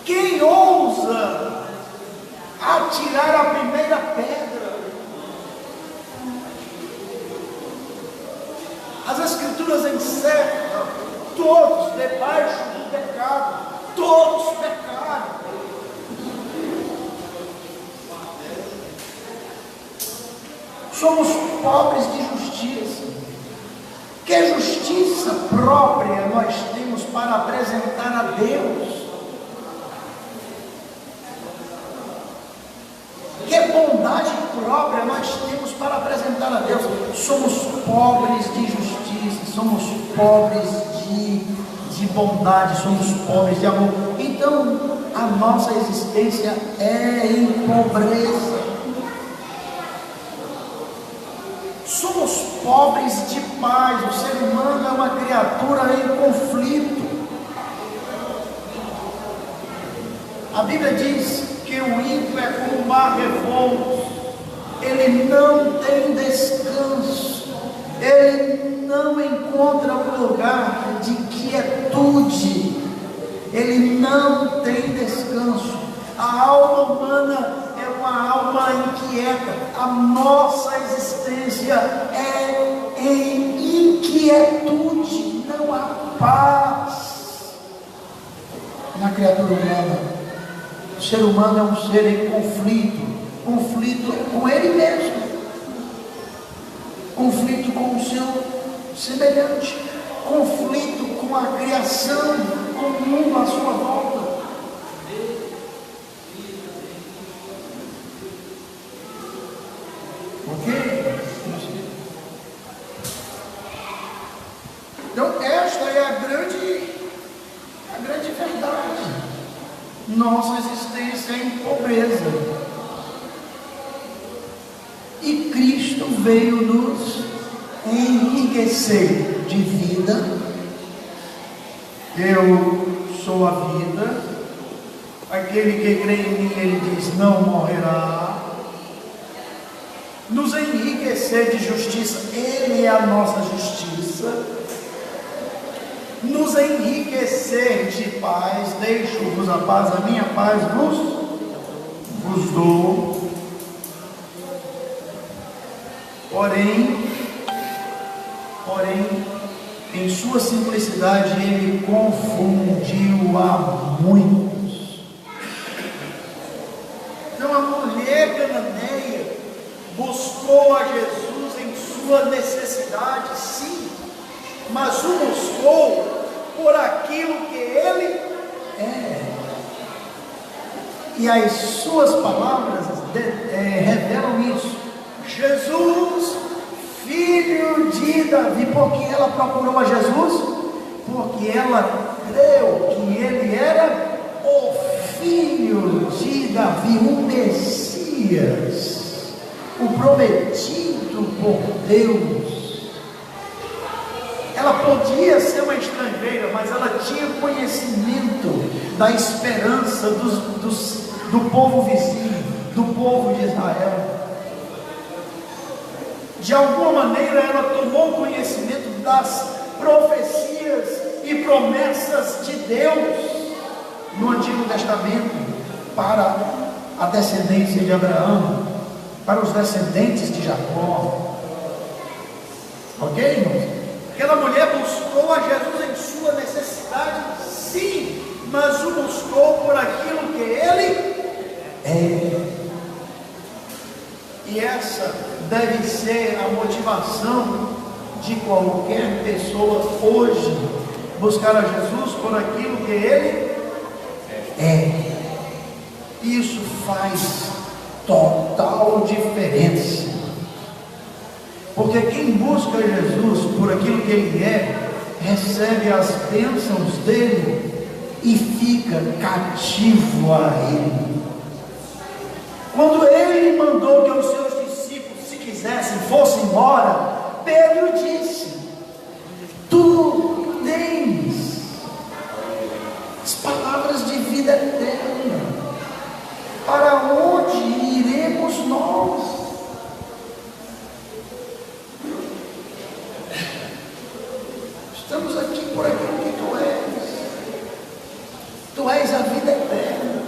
Quem ousa atirar a primeira pedra? As Escrituras encerram: todos debaixo do pecado, todos pecaram. Somos pobres de justiça. Que justiça própria nós temos para apresentar a Deus? Que bondade própria nós temos para apresentar a Deus? Somos pobres de justiça, somos pobres de bondade, somos pobres de amor. Então, a nossa existência é em pobreza. Somos pobres de paz. O ser humano é uma criatura em conflito. A Bíblia diz que o ímpio é como o mar revolto. Ele não tem descanso. Ele não encontra um lugar de quietude. Ele não tem descanso. A alma humana é uma alma inquieta. A nossa existência é em inquietude. Não há paz na criatura humana. O ser humano é um ser em conflito com ele mesmo, conflito com o seu semelhante, conflito com a criação, com o mundo à sua volta. Ok? Então esta é a grande verdade. Nossa existência é em pobreza. E Cristo veio nos enriquecer de vida. Eu sou a vida. Aquele que crê em mim, ele diz, não morrerá. Nos enriquecer de justiça. Ele é a nossa justiça. Nos enriquecer de paz. Deixo-vos a paz, a minha paz vos dou. Porém, em sua simplicidade, ele confundiu a muitos. Então a mulher cananeia buscou a Jesus em sua necessidade, sim, mas o buscou por aquilo que ele é. E as suas palavras revelam isso. Jesus, filho de Davi. Por que ela procurou a Jesus? Porque ela creu que ele era o filho de Davi, o Messias, o prometido por Deus. Ela podia ser uma estrangeira, mas ela tinha conhecimento da esperança do povo vizinho, do povo de Israel. De alguma maneira ela tomou conhecimento das profecias e promessas de Deus no Antigo Testamento para a descendência de Abraão, para os descendentes de Jacó. Ok, irmãos? Aquela mulher buscou a Jesus em sua necessidade, sim, mas o buscou por aquilo que ele é. E essa deve ser a motivação de qualquer pessoa hoje, buscar a Jesus por aquilo que ele é. Isso faz total diferença. Porque quem busca Jesus por aquilo que ele é, recebe as bênçãos dele e fica cativo a ele. Quando ele mandou que os seus discípulos, se quisessem, fossem embora, Pedro disse: tu tens as palavras de vida eterna, para onde iremos nós? Estamos aqui por aquilo que tu és a vida eterna.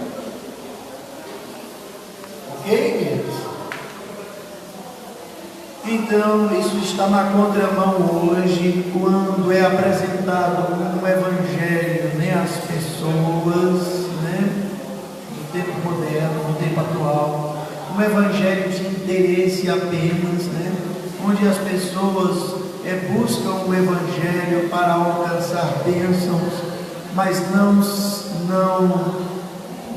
Ok, queridos? Então, isso está na contramão hoje, quando é apresentado um evangelho, às pessoas, no tempo moderno, no tempo atual, um evangelho de interesse apenas, onde as pessoas buscam o evangelho para alcançar bênçãos, mas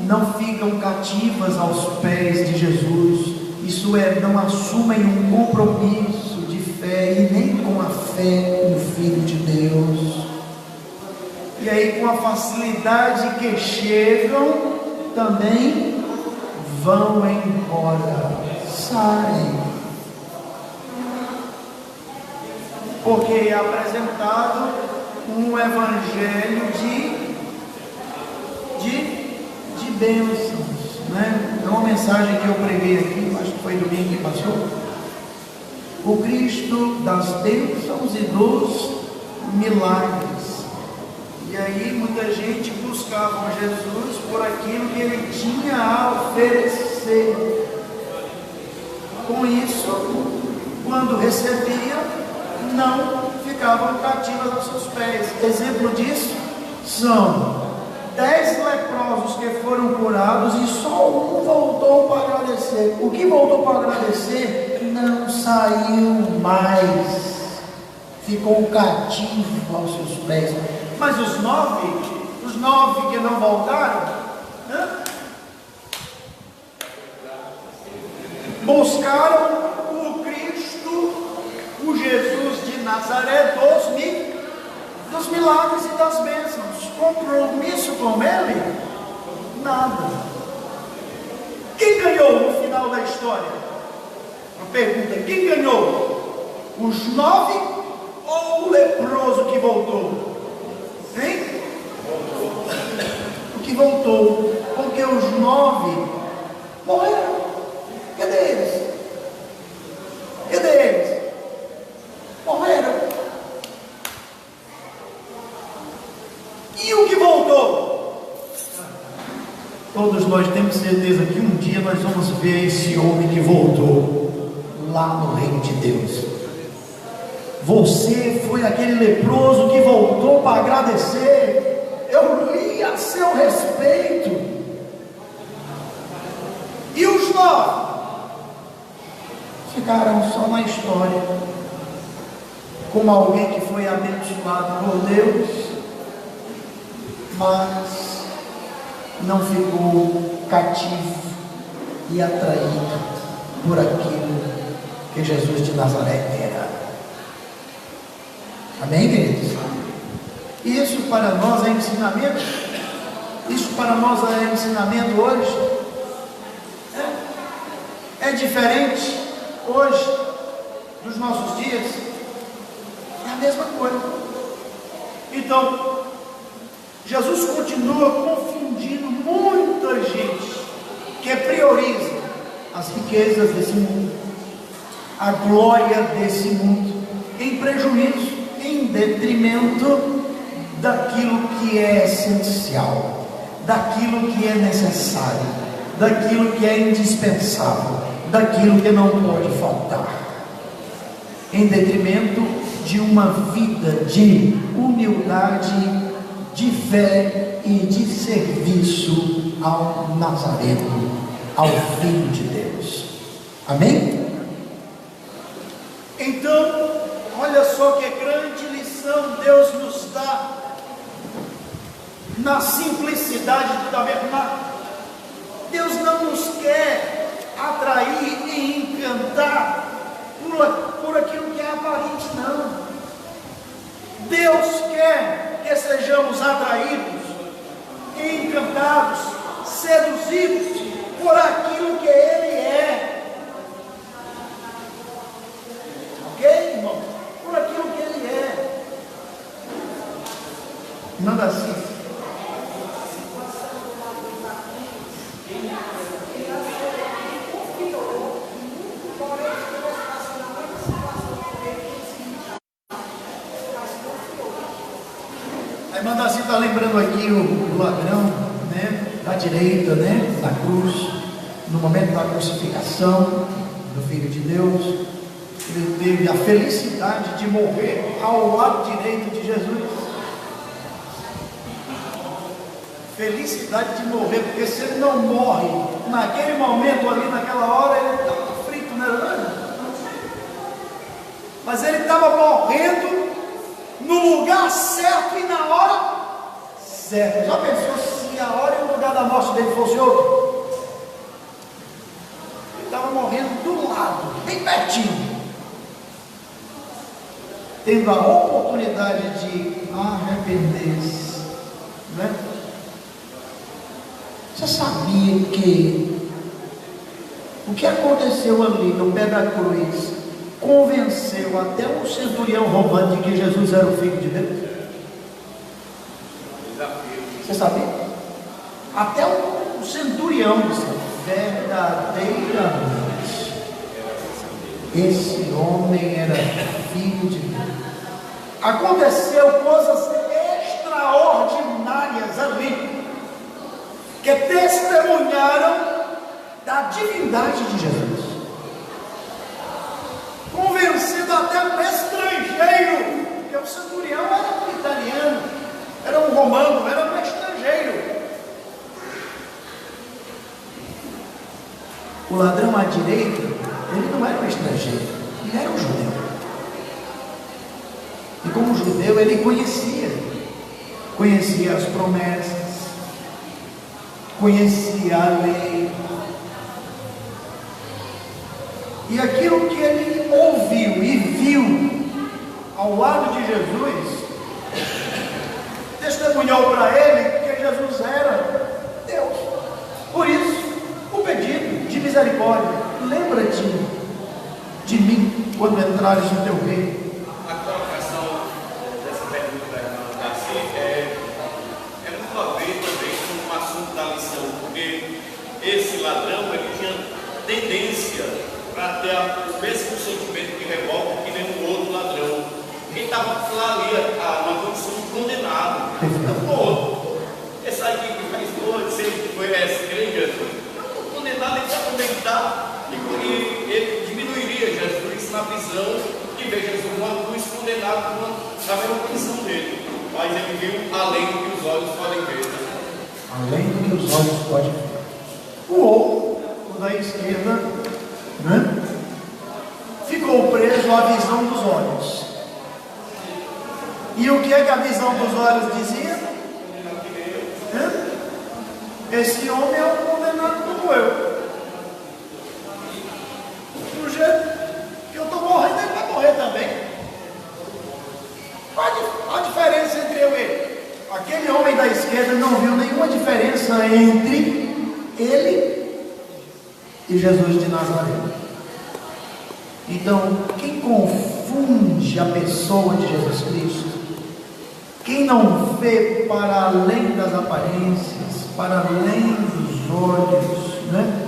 não ficam cativas aos pés de Jesus. Isso é, não assumem um compromisso de fé e nem com a fé no Filho de Deus. E aí, com a facilidade que chegam, também vão embora, saem. Porque é apresentado um evangelho de bênçãos, É uma mensagem que eu preguei aqui, acho que foi domingo que passou. O Cristo das bênçãos e dos milagres. E aí muita gente buscava Jesus por aquilo que ele tinha a oferecer. Com isso, quando recebia, não ficavam cativas aos seus pés. Exemplo disso são 10 leprosos que foram curados e só um voltou para agradecer. O que voltou para agradecer não saiu mais, ficou cativo aos seus pés. Mas os nove que não voltaram, buscaram o Cristo, o Jesus de Nazaré, dos milagres e das bênçãos. Compromisso com ele? Nada. Quem ganhou no final da história? Uma pergunta: quem ganhou? Os 9 ou o leproso que voltou? Hein? O que voltou? Porque os 9 morreram. Cadê eles? Cadê eles? Morreram. E o que voltou? Todos nós temos certeza que um dia nós vamos ver esse homem que voltou lá no reino de Deus. Você foi aquele leproso que voltou para agradecer. Eu li a seu respeito. E os 9 ficaram só na história, como alguém que foi abençoado por Deus, mas não ficou cativo e atraído por aquilo que Jesus de Nazaré era. Amém, queridos? Isso para nós é ensinamento. Isso para nós é ensinamento hoje. É diferente hoje, dos nossos dias, é a mesma coisa. Então, Jesus continua confundindo muita gente que prioriza as riquezas desse mundo, a glória desse mundo, em prejuízo, em detrimento daquilo que é essencial, daquilo que é necessário, daquilo que é indispensável, daquilo que não pode faltar, em detrimento de uma vida de humildade, de fé e de serviço ao Nazareno, ao Filho de Deus. Amém? Então, olha só que grande lição Deus nos dá na simplicidade do tabernáculo. Deus não nos quer atrair e encantar por aquilo que é aparente, não. Deus quer que sejamos atraídos, encantados, seduzidos por aquilo que Ele é. Ok, irmão? Por aquilo que Ele é. Nada assim. A irmã Daci está lembrando aqui o ladrão, né, da direita, né, da cruz, no momento da crucificação do Filho de Deus. Ele teve a felicidade de morrer ao lado direito de Jesus. Felicidade de morrer, porque se ele não morre naquele momento ali, naquela hora, ele estava frito, né? Mas ele estava morrendo no lugar certo e na hora certa. Já pensou se a hora e o lugar da morte dele fosse outro? Ele estava morrendo do lado, bem pertinho, tendo a oportunidade de arrepender-se, né? Você sabia que o que aconteceu ali no pé da cruz convenceu até o centurião romano de que Jesus era o Filho de Deus? Você sabia? Até o centurião disse: verdadeiramente esse homem era Filho de Deus. Aconteceu coisas extraordinárias ali, que testemunharam da divindade de Jesus, convencendo até um estrangeiro, porque o centurião era um italiano, era um romano, era um estrangeiro. O ladrão à direita, ele não era um estrangeiro, ele era um judeu. E como judeu, ele conhecia as promessas, conhecia a lei. E aquilo que ele ouviu e viu ao lado de Jesus, testemunhou para ele que Jesus era Deus. Por isso, o pedido de misericórdia: lembra-te de mim quando entrares no teu reino. A colocação dessa pergunta da irmã Daci é muito a ver também com o assunto da lição, porque esse ladrão, ele tinha tendência para ter o mesmo sentimento de revolta que nem o outro ladrão. Quem estava lá ali, uma condição de condenado. Pô, esse aí que faz coisa, sempre conhece, crê em Jesus. O condenado, ele já também está, e ele diminuiria Jesus na visão de ver Jesus uma cruz, condenado na mesma condição dele. Mas ele viu além do que os olhos podem ver. Além do que os olhos podem ver. O outro, da esquerda, né, ficou preso à visão dos olhos. E o que é que a visão dos olhos dizia? Esse homem é um condenado como eu. Do jeito que eu estou morrendo, ele vai morrer também. Qual a diferença entre eu e ele? Aquele homem da esquerda não viu nenhuma diferença entre ele e Jesus de Nazaré. Então, quem confunde a pessoa de Jesus Cristo, quem não vê para além das aparências, para além dos olhos, né?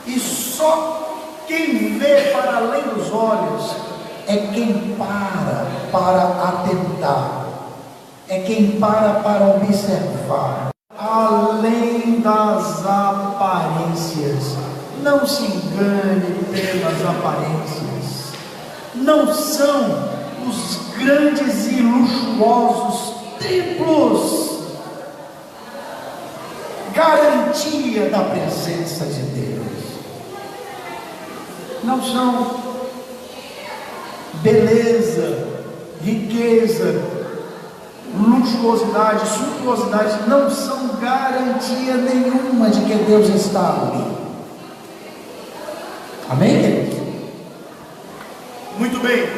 E só quem vê para além dos olhos é quem para atentar, é quem para observar, além das aparências. Não se engane pelas aparências, não são os grandes e luxuosos templos garantia da presença de Deus. Não são beleza, riqueza, luxuosidade, suntuosidade, não são garantia nenhuma de que Deus está ali. Amém, queridos? Muito bem.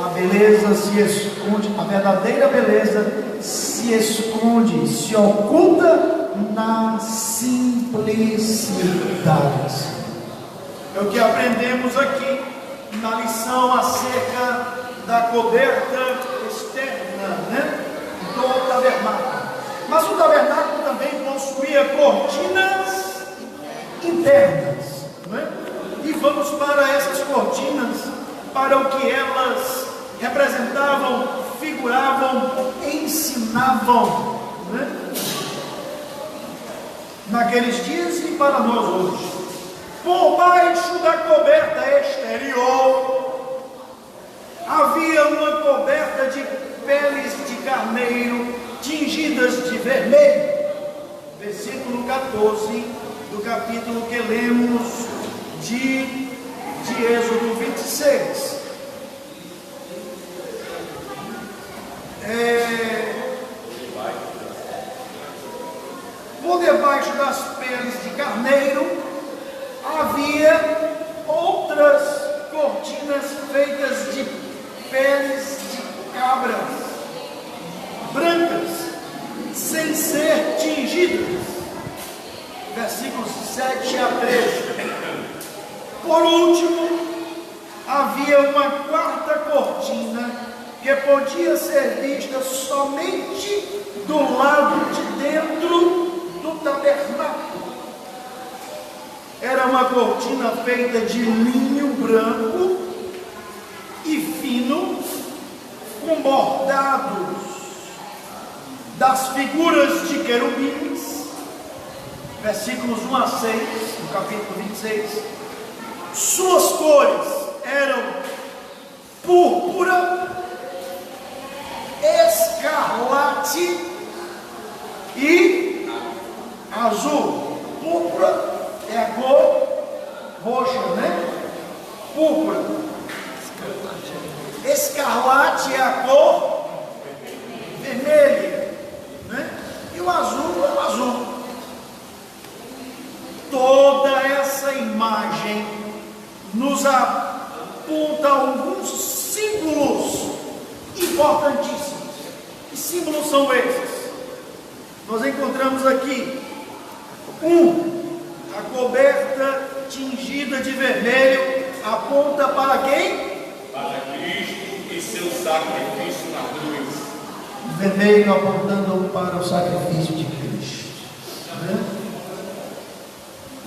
A beleza se esconde, a verdadeira beleza se esconde, se oculta na simplicidade. É o que aprendemos aqui na lição acerca da coberta externa, né, do tabernáculo. Mas o tabernáculo também possuía cortinas internas, né? E vamos para essas cortinas, para o que elas representavam, figuravam, ensinavam, né? Naqueles dias e para nós hoje. Por baixo da coberta exterior havia uma coberta de peles de carneiro tingidas de vermelho. Versículo 14 do capítulo que lemos de Êxodo 26. Por debaixo das peles de carneiro havia outras cortinas feitas de peles de cabras brancas, sem ser tingidas. Versículos 7 a 13. Por último, havia uma quarta cortina que podia ser vista somente do lado de dentro do tabernáculo. Era uma cortina feita de linho branco e fino, com bordados das figuras de querubins. Versículos 1 a 6, no capítulo 26. Suas cores eram púrpura, escarlate e azul. Púrpura é a cor roxa, né? Púrpura. Escarlate é a cor vermelha, né? E o azul é o azul. Toda essa imagem nos aponta alguns símbolos importantíssimos. Que símbolos são esses? Nós encontramos aqui a coberta tingida de vermelho aponta para quem? Para Cristo e seu sacrifício na cruz. Vermelho apontando para o sacrifício de Cristo, né?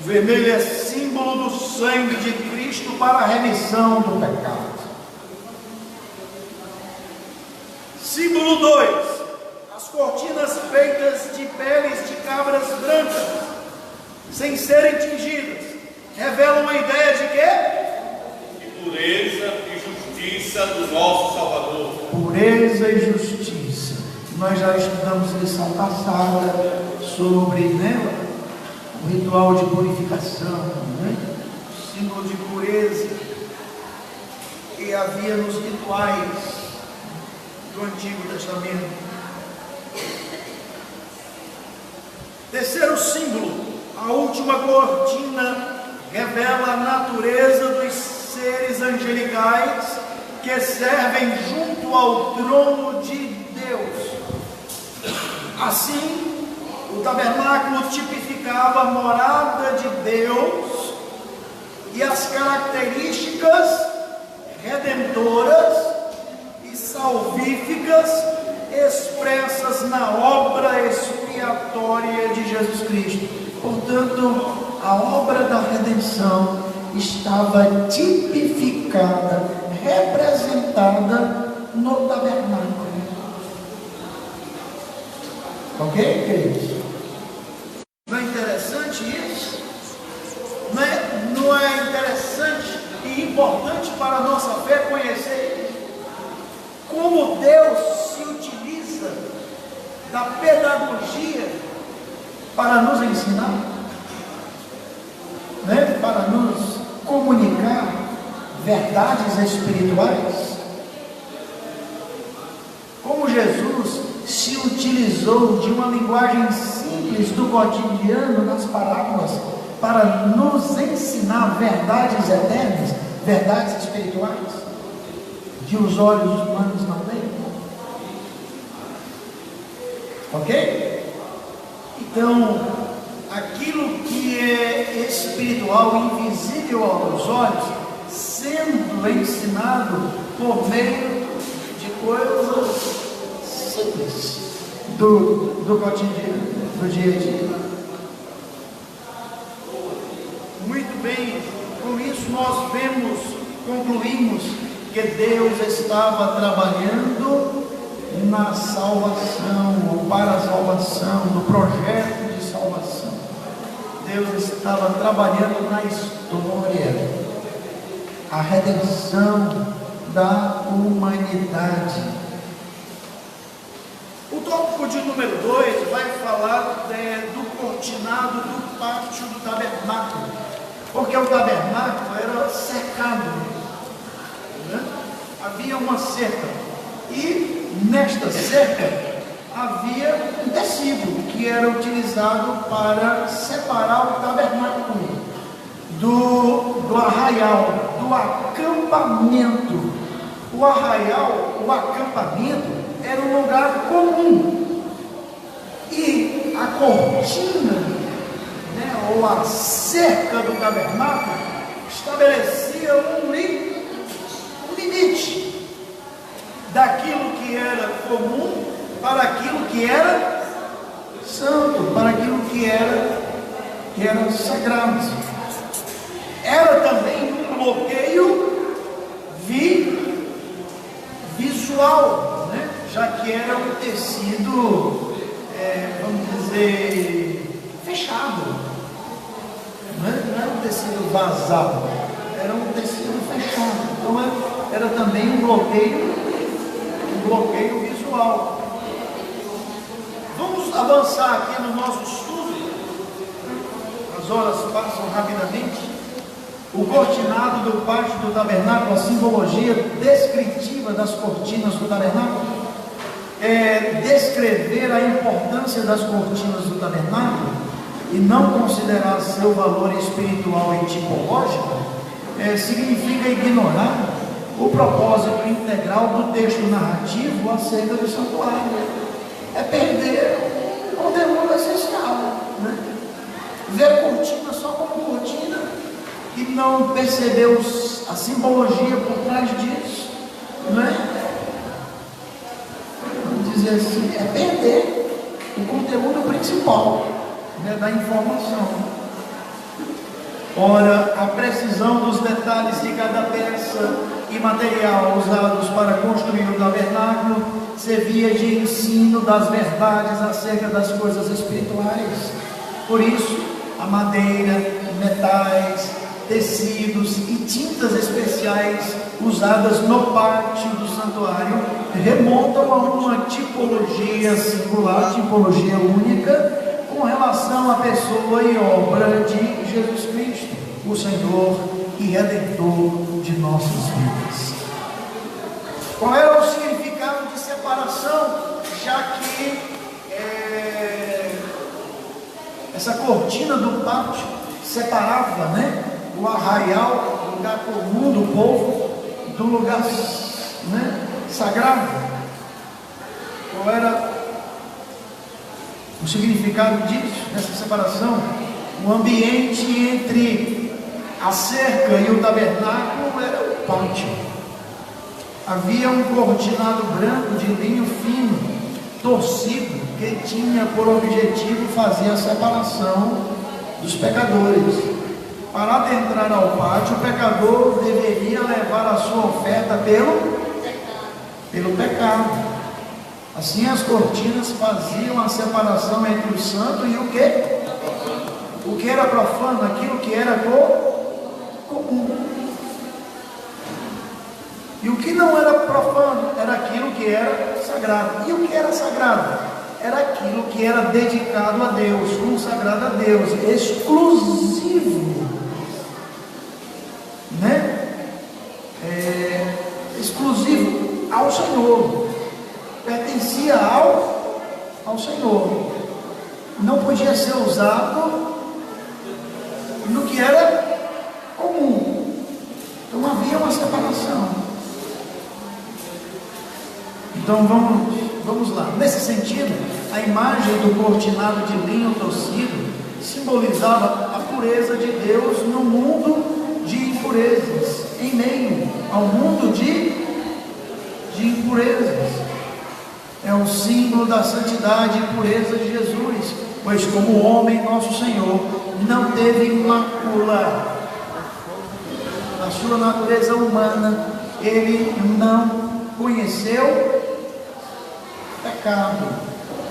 O vermelho é símbolo do sangue de Cristo para a remissão do pecado. Símbolo 2. As cortinas feitas de peles de cabras brancas, sem serem tingidas, revelam a ideia de quê? De pureza e justiça do nosso Salvador. Pureza e justiça. Nós já estudamos lição passada sobre, né, o ritual de purificação, né? Símbolo de pureza que havia nos rituais do Antigo Testamento. Terceiro símbolo, a última cortina revela a natureza dos seres angelicais que servem junto ao trono de Deus. Assim, o tabernáculo tipificava a morada de Deus e as características redentoras e salvíficas expressas na obra expiatória de Jesus Cristo. Portanto, a obra da redenção estava tipificada, representada no tabernáculo. Ok, queridos? Não é interessante isso? Não é interessante e importante para a nossa fé conhecer como Deus se utiliza da pedagogia para nos ensinar, né? Para nos comunicar verdades espirituais? Como Jesus se utilizou de uma linguagem simples do cotidiano nas parábolas para nos ensinar verdades eternas, verdades espirituais, que os olhos humanos não veem. Ok? Então, aquilo que é espiritual, invisível aos olhos, sendo ensinado por meio de coisas simples do cotidiano, do dia a dia. Muito bem, com isso nós concluímos que Deus estava trabalhando na salvação, ou para a salvação, no projeto de salvação. Deus estava trabalhando na história, a redenção da humanidade. O tópico de número 2 vai falar do cortinado do pátio do tabernáculo, porque o tabernáculo era cercado, né? Havia uma cerca, e nesta cerca havia um tecido que era utilizado para separar o tabernáculo do arraial, do acampamento. O arraial, o acampamento, era um lugar comum, e a cortina, né, ou a cerca do tabernáculo estabelecia um limite daquilo que era comum para aquilo que era santo, para aquilo que era sagrado. Era também um bloqueio visual, né? Já que era um tecido, vamos dizer, fechado, não era um tecido vazado, era um tecido fechado. Então era também um bloqueio visual. Vamos avançar aqui no nosso estudo. As horas passam rapidamente. O cortinado do pátio do tabernáculo, a simbologia descritiva das cortinas do tabernáculo, descrever a importância das cortinas do tabernáculo e não considerar seu valor espiritual e tipológico, significa ignorar o propósito integral do texto narrativo acerca do santuário. É perder o conteúdo essencial, né? Ver cortina só como cortina e não perceber a simbologia por trás disso, né? Vamos dizer assim, é perder o conteúdo principal, né, da informação. Ora, a precisão dos detalhes de cada peça e material usados para construir o tabernáculo servia de ensino das verdades acerca das coisas espirituais. Por isso, a madeira, metais, tecidos e tintas especiais usadas no pátio do santuário remontam a uma tipologia singular, tipologia única, com relação à pessoa e obra de Jesus Cristo, o Senhor e Redentor de nossas vidas. Qual era o significado de separação, já que essa cortina do pátio separava, né, o arraial, o lugar comum do povo, do lugar, né, sagrado? Qual era o significado disso, dessa separação? O ambiente entre A cerca e o tabernáculo era o pátio. Havia um cortinado branco de linho fino, torcido, que tinha por objetivo fazer a separação dos pecadores. Para adentrar ao pátio, o pecador deveria levar a sua oferta pelo pecado. Assim as cortinas faziam a separação entre o santo e o que? O que era profano, aquilo que era comum. E o que não era profano era aquilo que era sagrado. E o que era sagrado? Era aquilo que era dedicado a Deus, consagrado a Deus, exclusivo, exclusivo ao Senhor, pertencia ao Senhor, não podia ser usado no que era comum. Então havia uma separação. Então vamos lá. Nesse sentido, a imagem do cortinado de linho torcido simbolizava a pureza de Deus no mundo de impurezas, em meio ao mundo de impurezas. É um símbolo da santidade e pureza de Jesus, pois como homem, nosso Senhor não teve mácula. Na sua natureza humana, ele não conheceu pecado.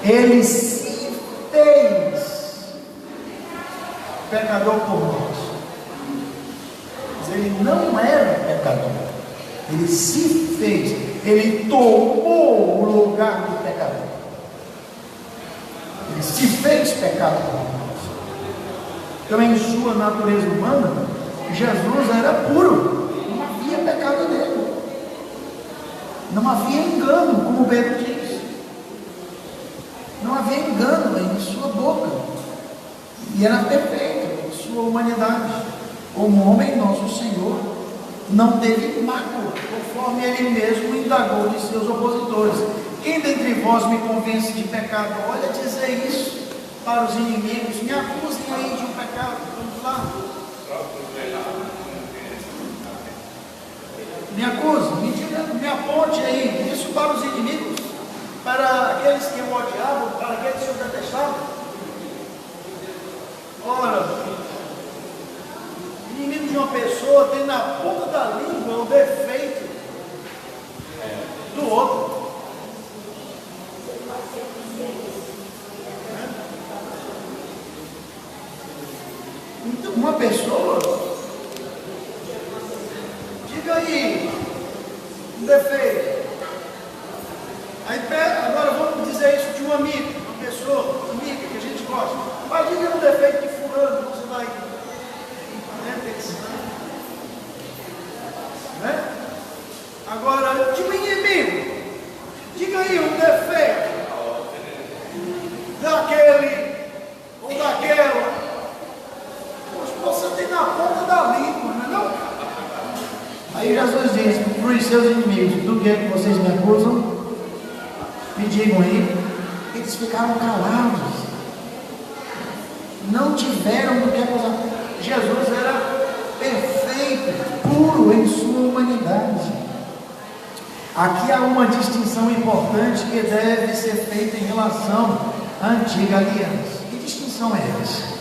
Ele se fez pecador por nós. Mas ele não era pecador. Ele se fez. Ele tomou o lugar do pecador. Ele se fez pecado por nós. Então, em sua natureza humana, Jesus era puro. Não havia pecado nele. Não havia engano, como Pedro diz. Não havia engano em sua boca. E era perfeito em sua humanidade. Como homem, nosso Senhor não teve mácula, conforme ele mesmo indagou de seus opositores. Quem dentre vós me convence de pecado? Olha, dizer isso para os inimigos. Me acusem aí de um pecado. Vamos lá. Me acusem, me aponte aí. Isso para os inimigos, para aqueles que o odiavam, para aqueles que o detestavam. Ora, o inimigo de uma pessoa tem na ponta da língua o defeito do outro. Então, uma pessoa, diga aí, um defeito. Aí, agora vamos dizer isso de um amigo, uma pessoa, amiga que a gente gosta. Mas diga um defeito de fulano, você vai pensar. Né? Agora, de um inimigo, diga aí um defeito daquele ou daquela. Você tem na ponta da língua, não é não? Aí Jesus diz para os seus inimigos: do que é que vocês me acusam? Me digam aí. Eles ficaram calados, não tiveram do que acusar. Jesus era perfeito, puro em sua humanidade. Aqui há uma distinção importante que deve ser feita em relação à antiga aliança. Que distinção é essa?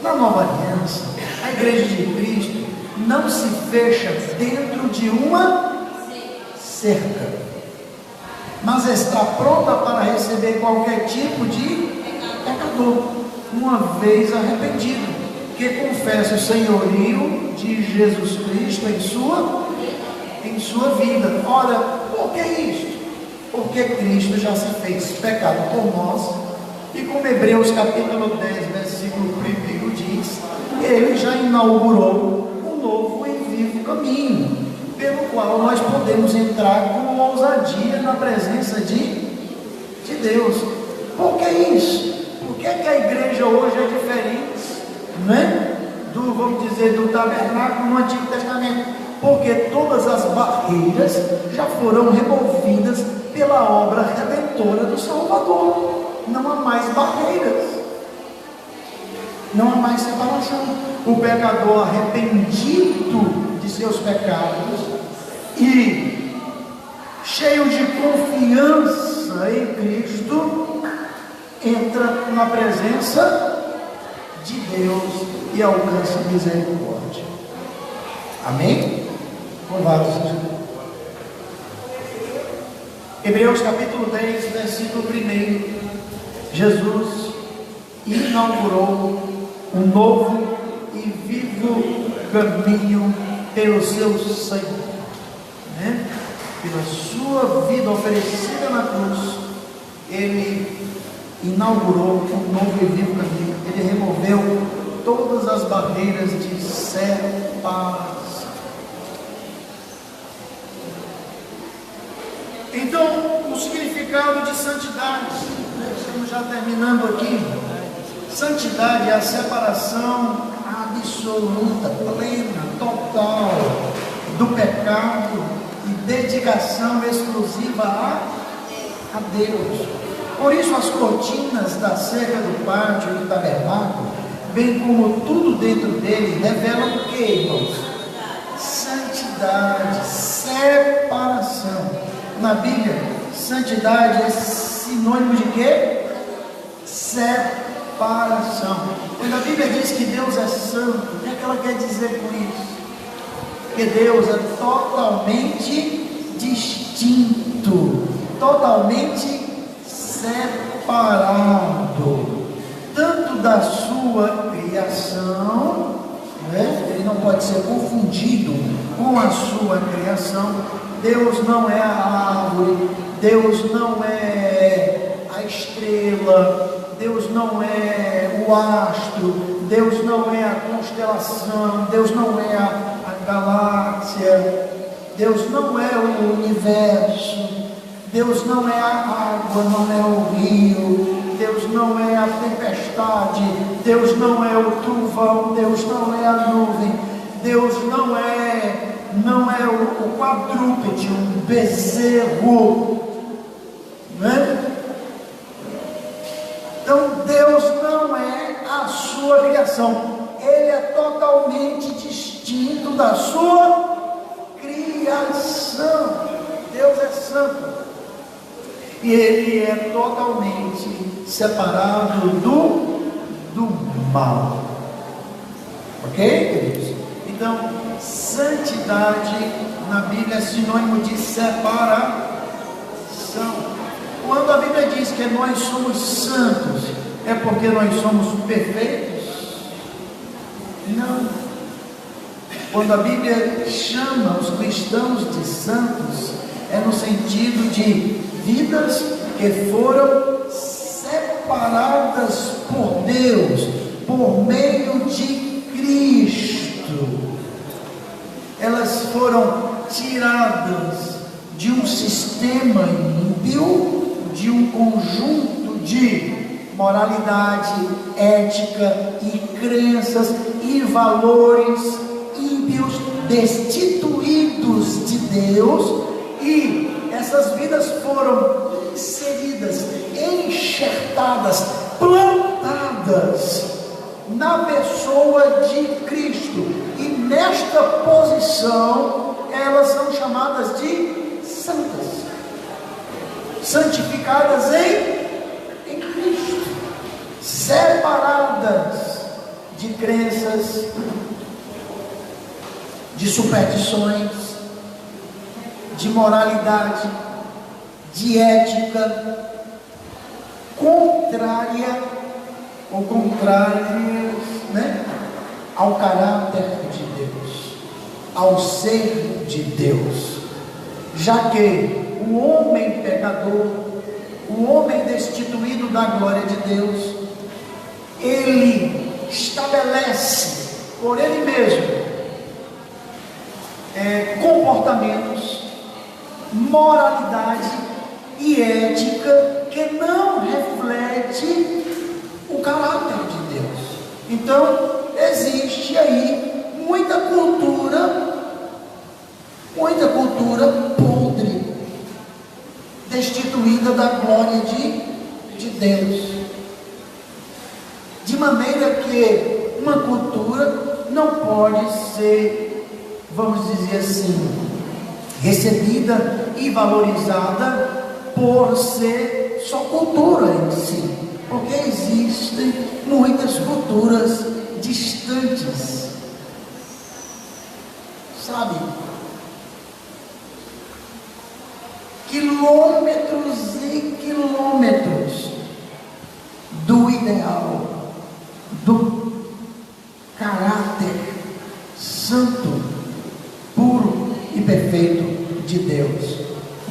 Na nova aliança, a igreja de Cristo não se fecha dentro de uma cerca, mas está pronta para receber qualquer tipo de pecador, uma vez arrependido, que confessa o senhorio de Jesus Cristo em sua vida. Ora, por que isso? Porque Cristo já se fez pecado por nós, e como Hebreus capítulo 10, versículo 1 diz, ele já inaugurou um novo e vivo caminho, pelo qual nós podemos entrar com ousadia na presença de Deus. Por que isso? Por que a igreja hoje é diferente, né? Vamos dizer, do tabernáculo no Antigo Testamento? Porque todas as barreiras já foram removidas pela obra redentora do Salvador. Não há mais barreiras. Não há mais separação. O pecador arrependido de seus pecados e cheio de confiança em Cristo, entra na presença de Deus e alcança misericórdia. Amém? Louvado seja Deus. Hebreus capítulo 10, versículo 1. Jesus inaugurou um novo e vivo caminho pelo seu sangue, né? Pela sua vida oferecida na cruz. Ele inaugurou um novo e vivo caminho. Ele removeu todas as barreiras de separação. Então, o significado de santidade, estamos já terminando aqui. Santidade é a separação absoluta, plena, total do pecado e dedicação exclusiva a Deus. Por isso as cortinas da cerca do pátio do tabernáculo, bem como tudo dentro dele, revelam o que, irmãos? Santidade, separação. Na Bíblia, santidade é sinônimo de quê? Separação. Quando a Bíblia diz que Deus é santo, o que é que ela quer dizer com isso? Que Deus é totalmente distinto, totalmente separado, tanto da sua criação, né? Ele não pode ser confundido com a sua criação. Deus não é a árvore, Deus não é a estrela, Deus não é o astro, Deus não é a constelação, Deus não é a galáxia, Deus não é o universo, Deus não é a água, não é o rio, Deus não é a tempestade, Deus não é o trovão, Deus não é a nuvem, Deus não é o quadrúpede, um bezerro, né? Então Deus não é a sua criação, Ele é totalmente distinto da sua criação. Deus é santo e Ele é totalmente separado do mal. Ok, queridos? Então, santidade na Bíblia é sinônimo de separação. Quando a Bíblia diz que nós somos santos, é porque nós somos perfeitos? Não. Quando a Bíblia chama os cristãos de santos, é no sentido de vidas que foram separadas por Deus, por meio de Cristo. Elas foram tiradas de um sistema ímpio, de um conjunto de moralidade, ética e crenças e valores ímpios, destituídos de Deus, e essas vidas foram inseridas, enxertadas, plantadas na pessoa de Cristo, e nesta posição elas são chamadas de santas, santificadas em Cristo, separadas de crenças, de superstições, de moralidade, de ética contrária ou contrárias, né, ao caráter de Deus, ao ser de Deus, já que o homem pecador, o homem destituído da glória de Deus, ele estabelece por ele mesmo comportamentos, moralidade e ética que não reflete o caráter de Deus. Então existe aí muita cultura podre, destituída da glória de Deus, de maneira que uma cultura não pode ser, vamos dizer assim, recebida e valorizada por ser só cultura em si, porque existem muitas culturas distantes, sabe? Quilômetros e quilômetros do ideal, do caráter santo, puro e perfeito de Deus.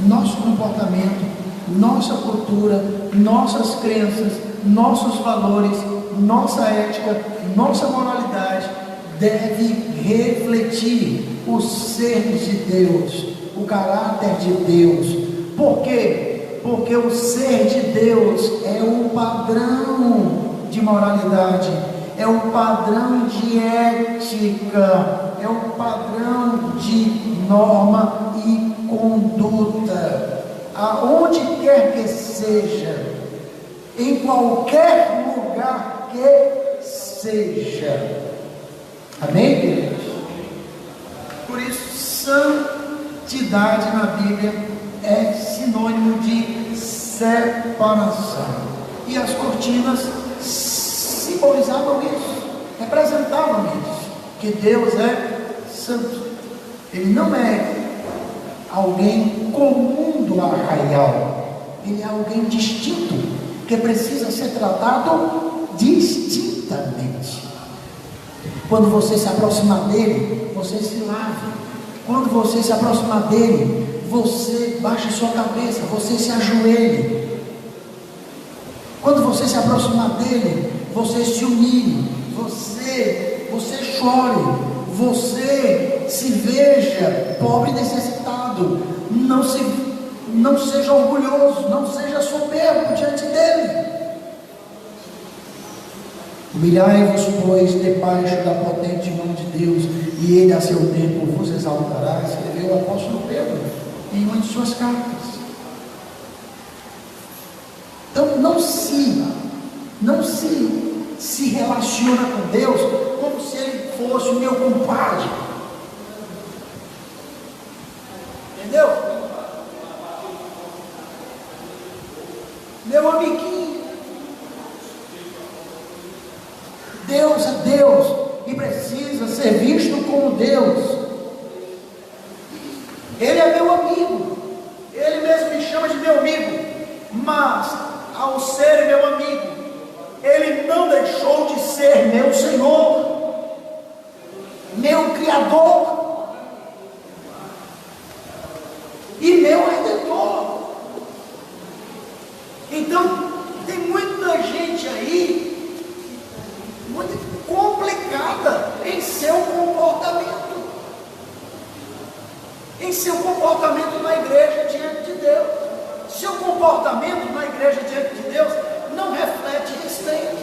Nosso comportamento, nossa cultura, nossas crenças, nossos valores, nossa ética, nossa moralidade deve refletir o ser de Deus, o caráter de Deus. Por quê? Porque o ser de Deus é o padrão de moralidade, é o padrão de ética, é o padrão de norma e conduta. Aonde quer que seja, em qualquer lugar que seja. Amém, queridos? Por isso, santidade na Bíblia é sinônimo de separação. E as cortinas simbolizavam isso, representavam isso, que Deus é santo. Ele não é alguém comum do arraial, ele é alguém distinto, que precisa ser tratado distintamente. Quando você se aproximar dele, você se lave. Quando você se aproximar dele, você baixa sua cabeça, você se ajoelhe. Quando você se aproximar dele, você se humilhe, você chore, você se veja pobre e necessitado. Não seja orgulhoso, não seja soberbo diante dele. Humilhai-vos, pois, debaixo da potente mão de Deus, e ele a seu tempo vos exaltará, escreveu o apóstolo Pedro em uma de suas cartas. Então não se relaciona com Deus como se ele fosse o meu compadre, entendeu? Meu amiguinho. Deus é Deus e precisa ser visto como Deus. Ele é meu amigo, ele mesmo me chama de meu amigo, mas ao ser meu amigo, ele não deixou de ser meu Senhor, meu Criador e meu Redentor. Então tem muita gente aí muito complicada em seu comportamento na igreja diante de Deus. Seu comportamento na igreja diante de Deus não reflete respeito,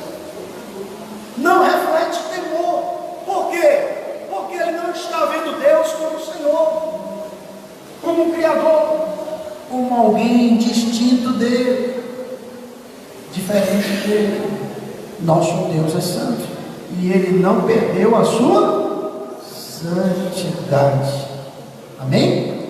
não reflete temor. Por quê? Porque ele não está vendo Deus como Senhor, como Criador, como alguém distinto dele, diferente dele. Nosso Deus é santo e ele não perdeu a sua santidade. Amém?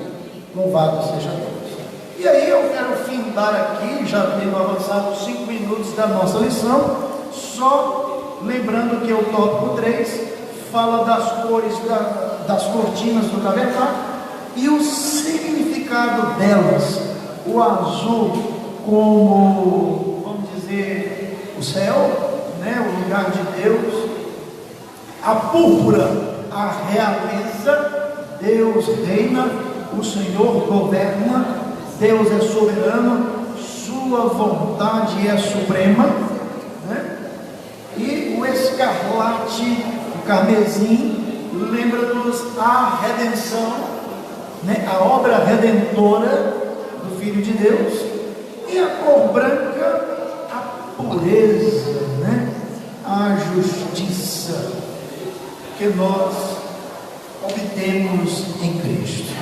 Louvado seja Deus. E aí eu quero findar aqui, já tendo avançado 5 minutos da nossa lição, só lembrando que o tópico 3 fala das cores das cortinas do tabernáculo e o significado delas. O azul como, vamos dizer, o céu, o lugar de Deus. A púrpura, a realeza. Deus reina, o Senhor governa, Deus é soberano, sua vontade é suprema, E o escarlate, o carmesim, lembra-nos a redenção, a obra redentora do Filho de Deus. E a cor branca, a pureza, a justiça que nós obtemos em Cristo.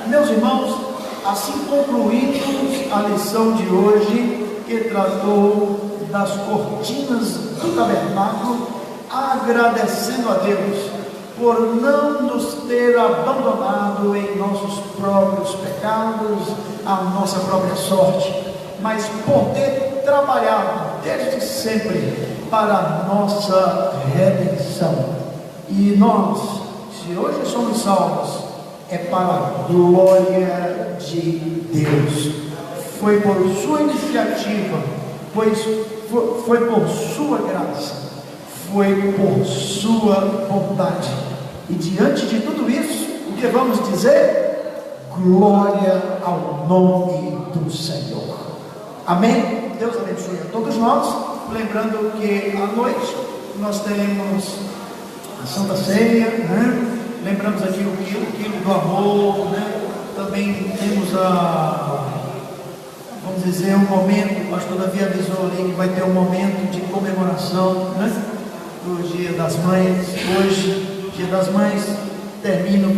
Meus irmãos, assim concluímos a lição de hoje, que tratou das cortinas do tabernáculo, agradecendo a Deus por não nos ter abandonado em nossos próprios pecados, a nossa própria sorte, mas por ter trabalhado desde sempre para a nossa redenção. E nós, se hoje somos salvos, é para a glória de Deus. Foi por sua iniciativa, pois foi por sua graça, foi por sua vontade. E diante de tudo isso, o que vamos dizer? Glória ao nome do Senhor. Amém? Deus abençoe a todos nós. Lembrando que à noite nós teremos a Santa Ceia, né? Lembramos aqui o quilo do amor, né? Também temos vamos dizer, um momento, o pastor Davi avisou ali que vai ter um momento de comemoração, né? Do Dia das Mães. Hoje, Dia das Mães, termina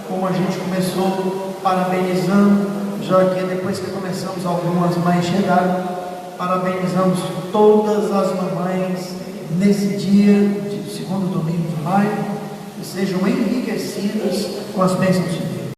como a gente começou, parabenizando, já que depois que começamos, algumas mães chegaram. Parabenizamos todas as mamães nesse dia, de segundo domingo de maio, que sejam enriquecidas com as bênçãos de Deus.